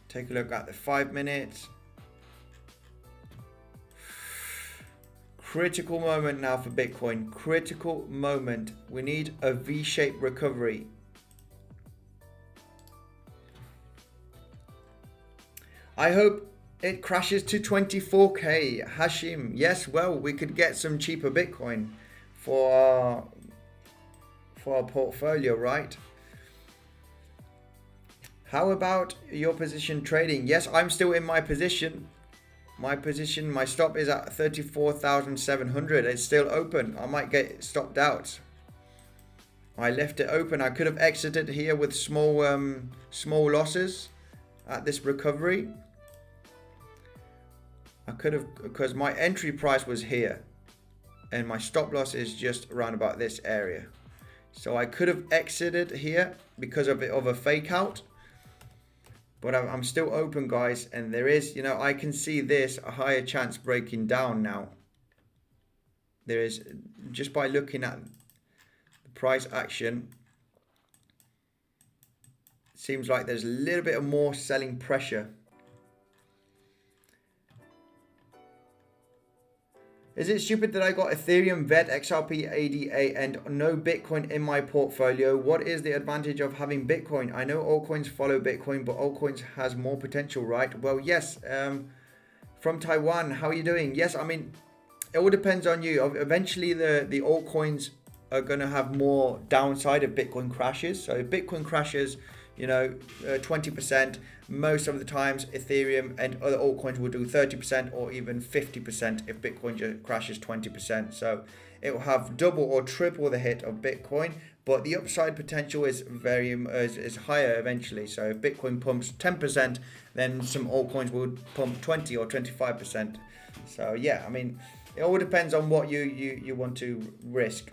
Take a look at the 5 minutes. Critical moment now for Bitcoin. Critical moment. We need a V-shaped recovery. I hope it crashes to 24k. Hashim. Yes, well, we could get some cheaper Bitcoin for our portfolio, right? How about your position trading? Yes, I'm still in my position. My stop is at 34,700. It's still open. I might get stopped out. I left it open. I could have exited here with small losses at this recovery. I could have, because my entry price was here and my stop loss is just around about this area. So I could have exited here because of a fake out. But I'm still open, guys, and there is, you know, I can see this a higher chance breaking down now. There is, just by looking at the price action, it seems like there's a little bit of more selling pressure. Is it stupid that I got Ethereum, VET, XRP, ADA, and no Bitcoin in my portfolio? What is the advantage of having Bitcoin? I know altcoins follow Bitcoin, but altcoins has more potential, right? Well, yes. From Taiwan, how are you doing? Yes, I mean, it all depends on you. Eventually, the altcoins are going to have more downside if Bitcoin crashes. So if Bitcoin crashes, you know, 20%, most of the times Ethereum and other altcoins will do 30% or even 50% if Bitcoin just crashes 20%. So it will have double or triple the hit of Bitcoin, but the upside potential is is higher eventually. So if Bitcoin pumps 10%, then some altcoins will pump 20 or 25%. So yeah, I mean, it all depends on what you want to risk.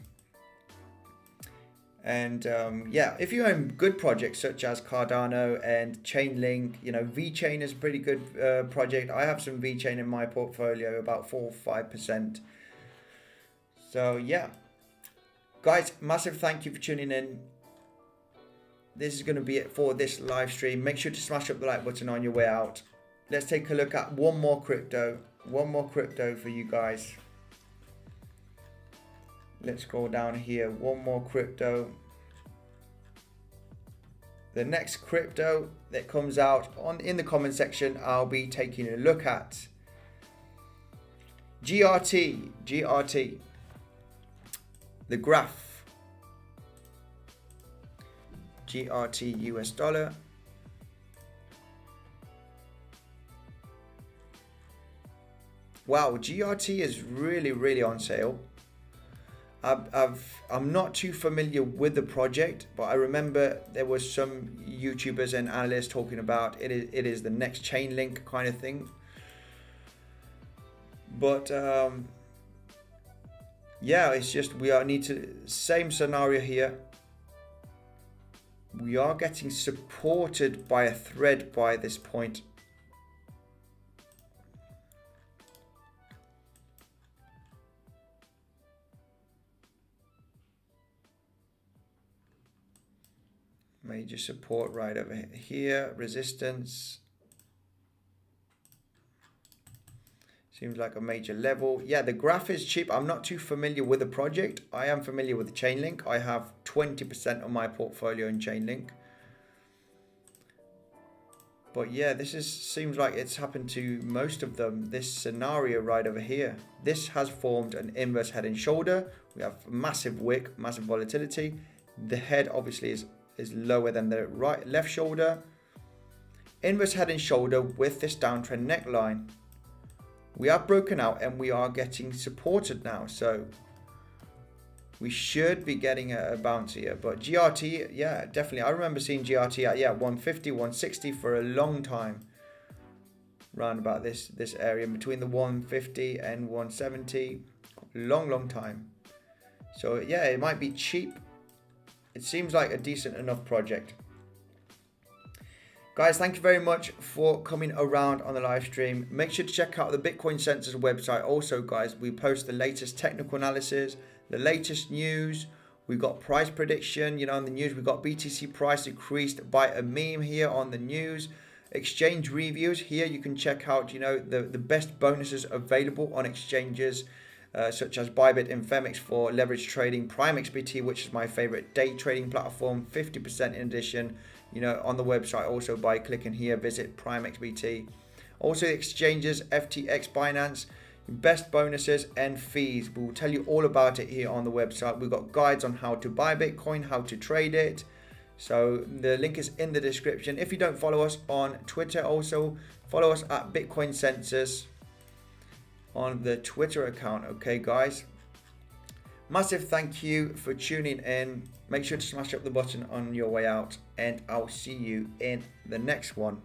And yeah, if you own good projects such as Cardano and Chainlink, you know, VeChain is a pretty good project. I have some VeChain in my portfolio, about 4 or 5%. So yeah, guys, massive thank you for tuning in. This is going to be it for this live stream. Make sure to smash up the like button on your way out. Let's take a look at one more crypto for you guys. Let's go down here. One more crypto. the next crypto that comes out in the comment section, I'll be taking a look at. GRT, the graph, GRT US dollar. Wow, GRT is really on sale. I'm not too familiar with the project, but I remember there was some YouTubers and analysts talking about it is the next Chainlink kind of thing. But yeah, it's just same scenario here. We are getting supported by a thread by this point. Major support right over here, resistance. Seems like a major level. Yeah, the graph is cheap. I'm not too familiar with the project. I am familiar with Chainlink. I have 20% of my portfolio in Chainlink. But yeah, seems like it's happened to most of them. This scenario right over here. This has formed an inverse head and shoulder. We have massive wick, massive volatility. The head obviously is lower than the left shoulder. Inverse head and shoulder with this downtrend neckline. We are broken out and we are getting supported now, so we should be getting a bounce here. But GRT, yeah, definitely. I remember seeing GRT at 150, 160 for a long time. Around about this area between the 150 and 170, long time. So yeah, it might be cheap. It seems like a decent enough project. Guys, thank you very much for coming around on the live stream. Make sure to check out the Bitcoin Census website. Also, guys, we post the latest technical analysis, the latest news. We've got price prediction, on the news. We've got BTC price decreased by a meme here on the news. Exchange reviews. Here you can check out, the best bonuses available on exchanges such as Bybit and Femix for leverage trading. PrimeXbt, which is my favorite day trading platform, 50% in addition. On the website also by clicking here, visit PrimeXbt. Also the exchanges, FTX, Binance, best bonuses and fees. We will tell you all about it here on the website. We've got guides on how to buy Bitcoin, how to trade it. So the link is in the description. If you don't follow us on Twitter, also follow us at Bitcoin Census on the Twitter account. Okay, guys. Massive thank you for tuning in. Make sure to smash up the button on your way out, and I'll see you in the next one.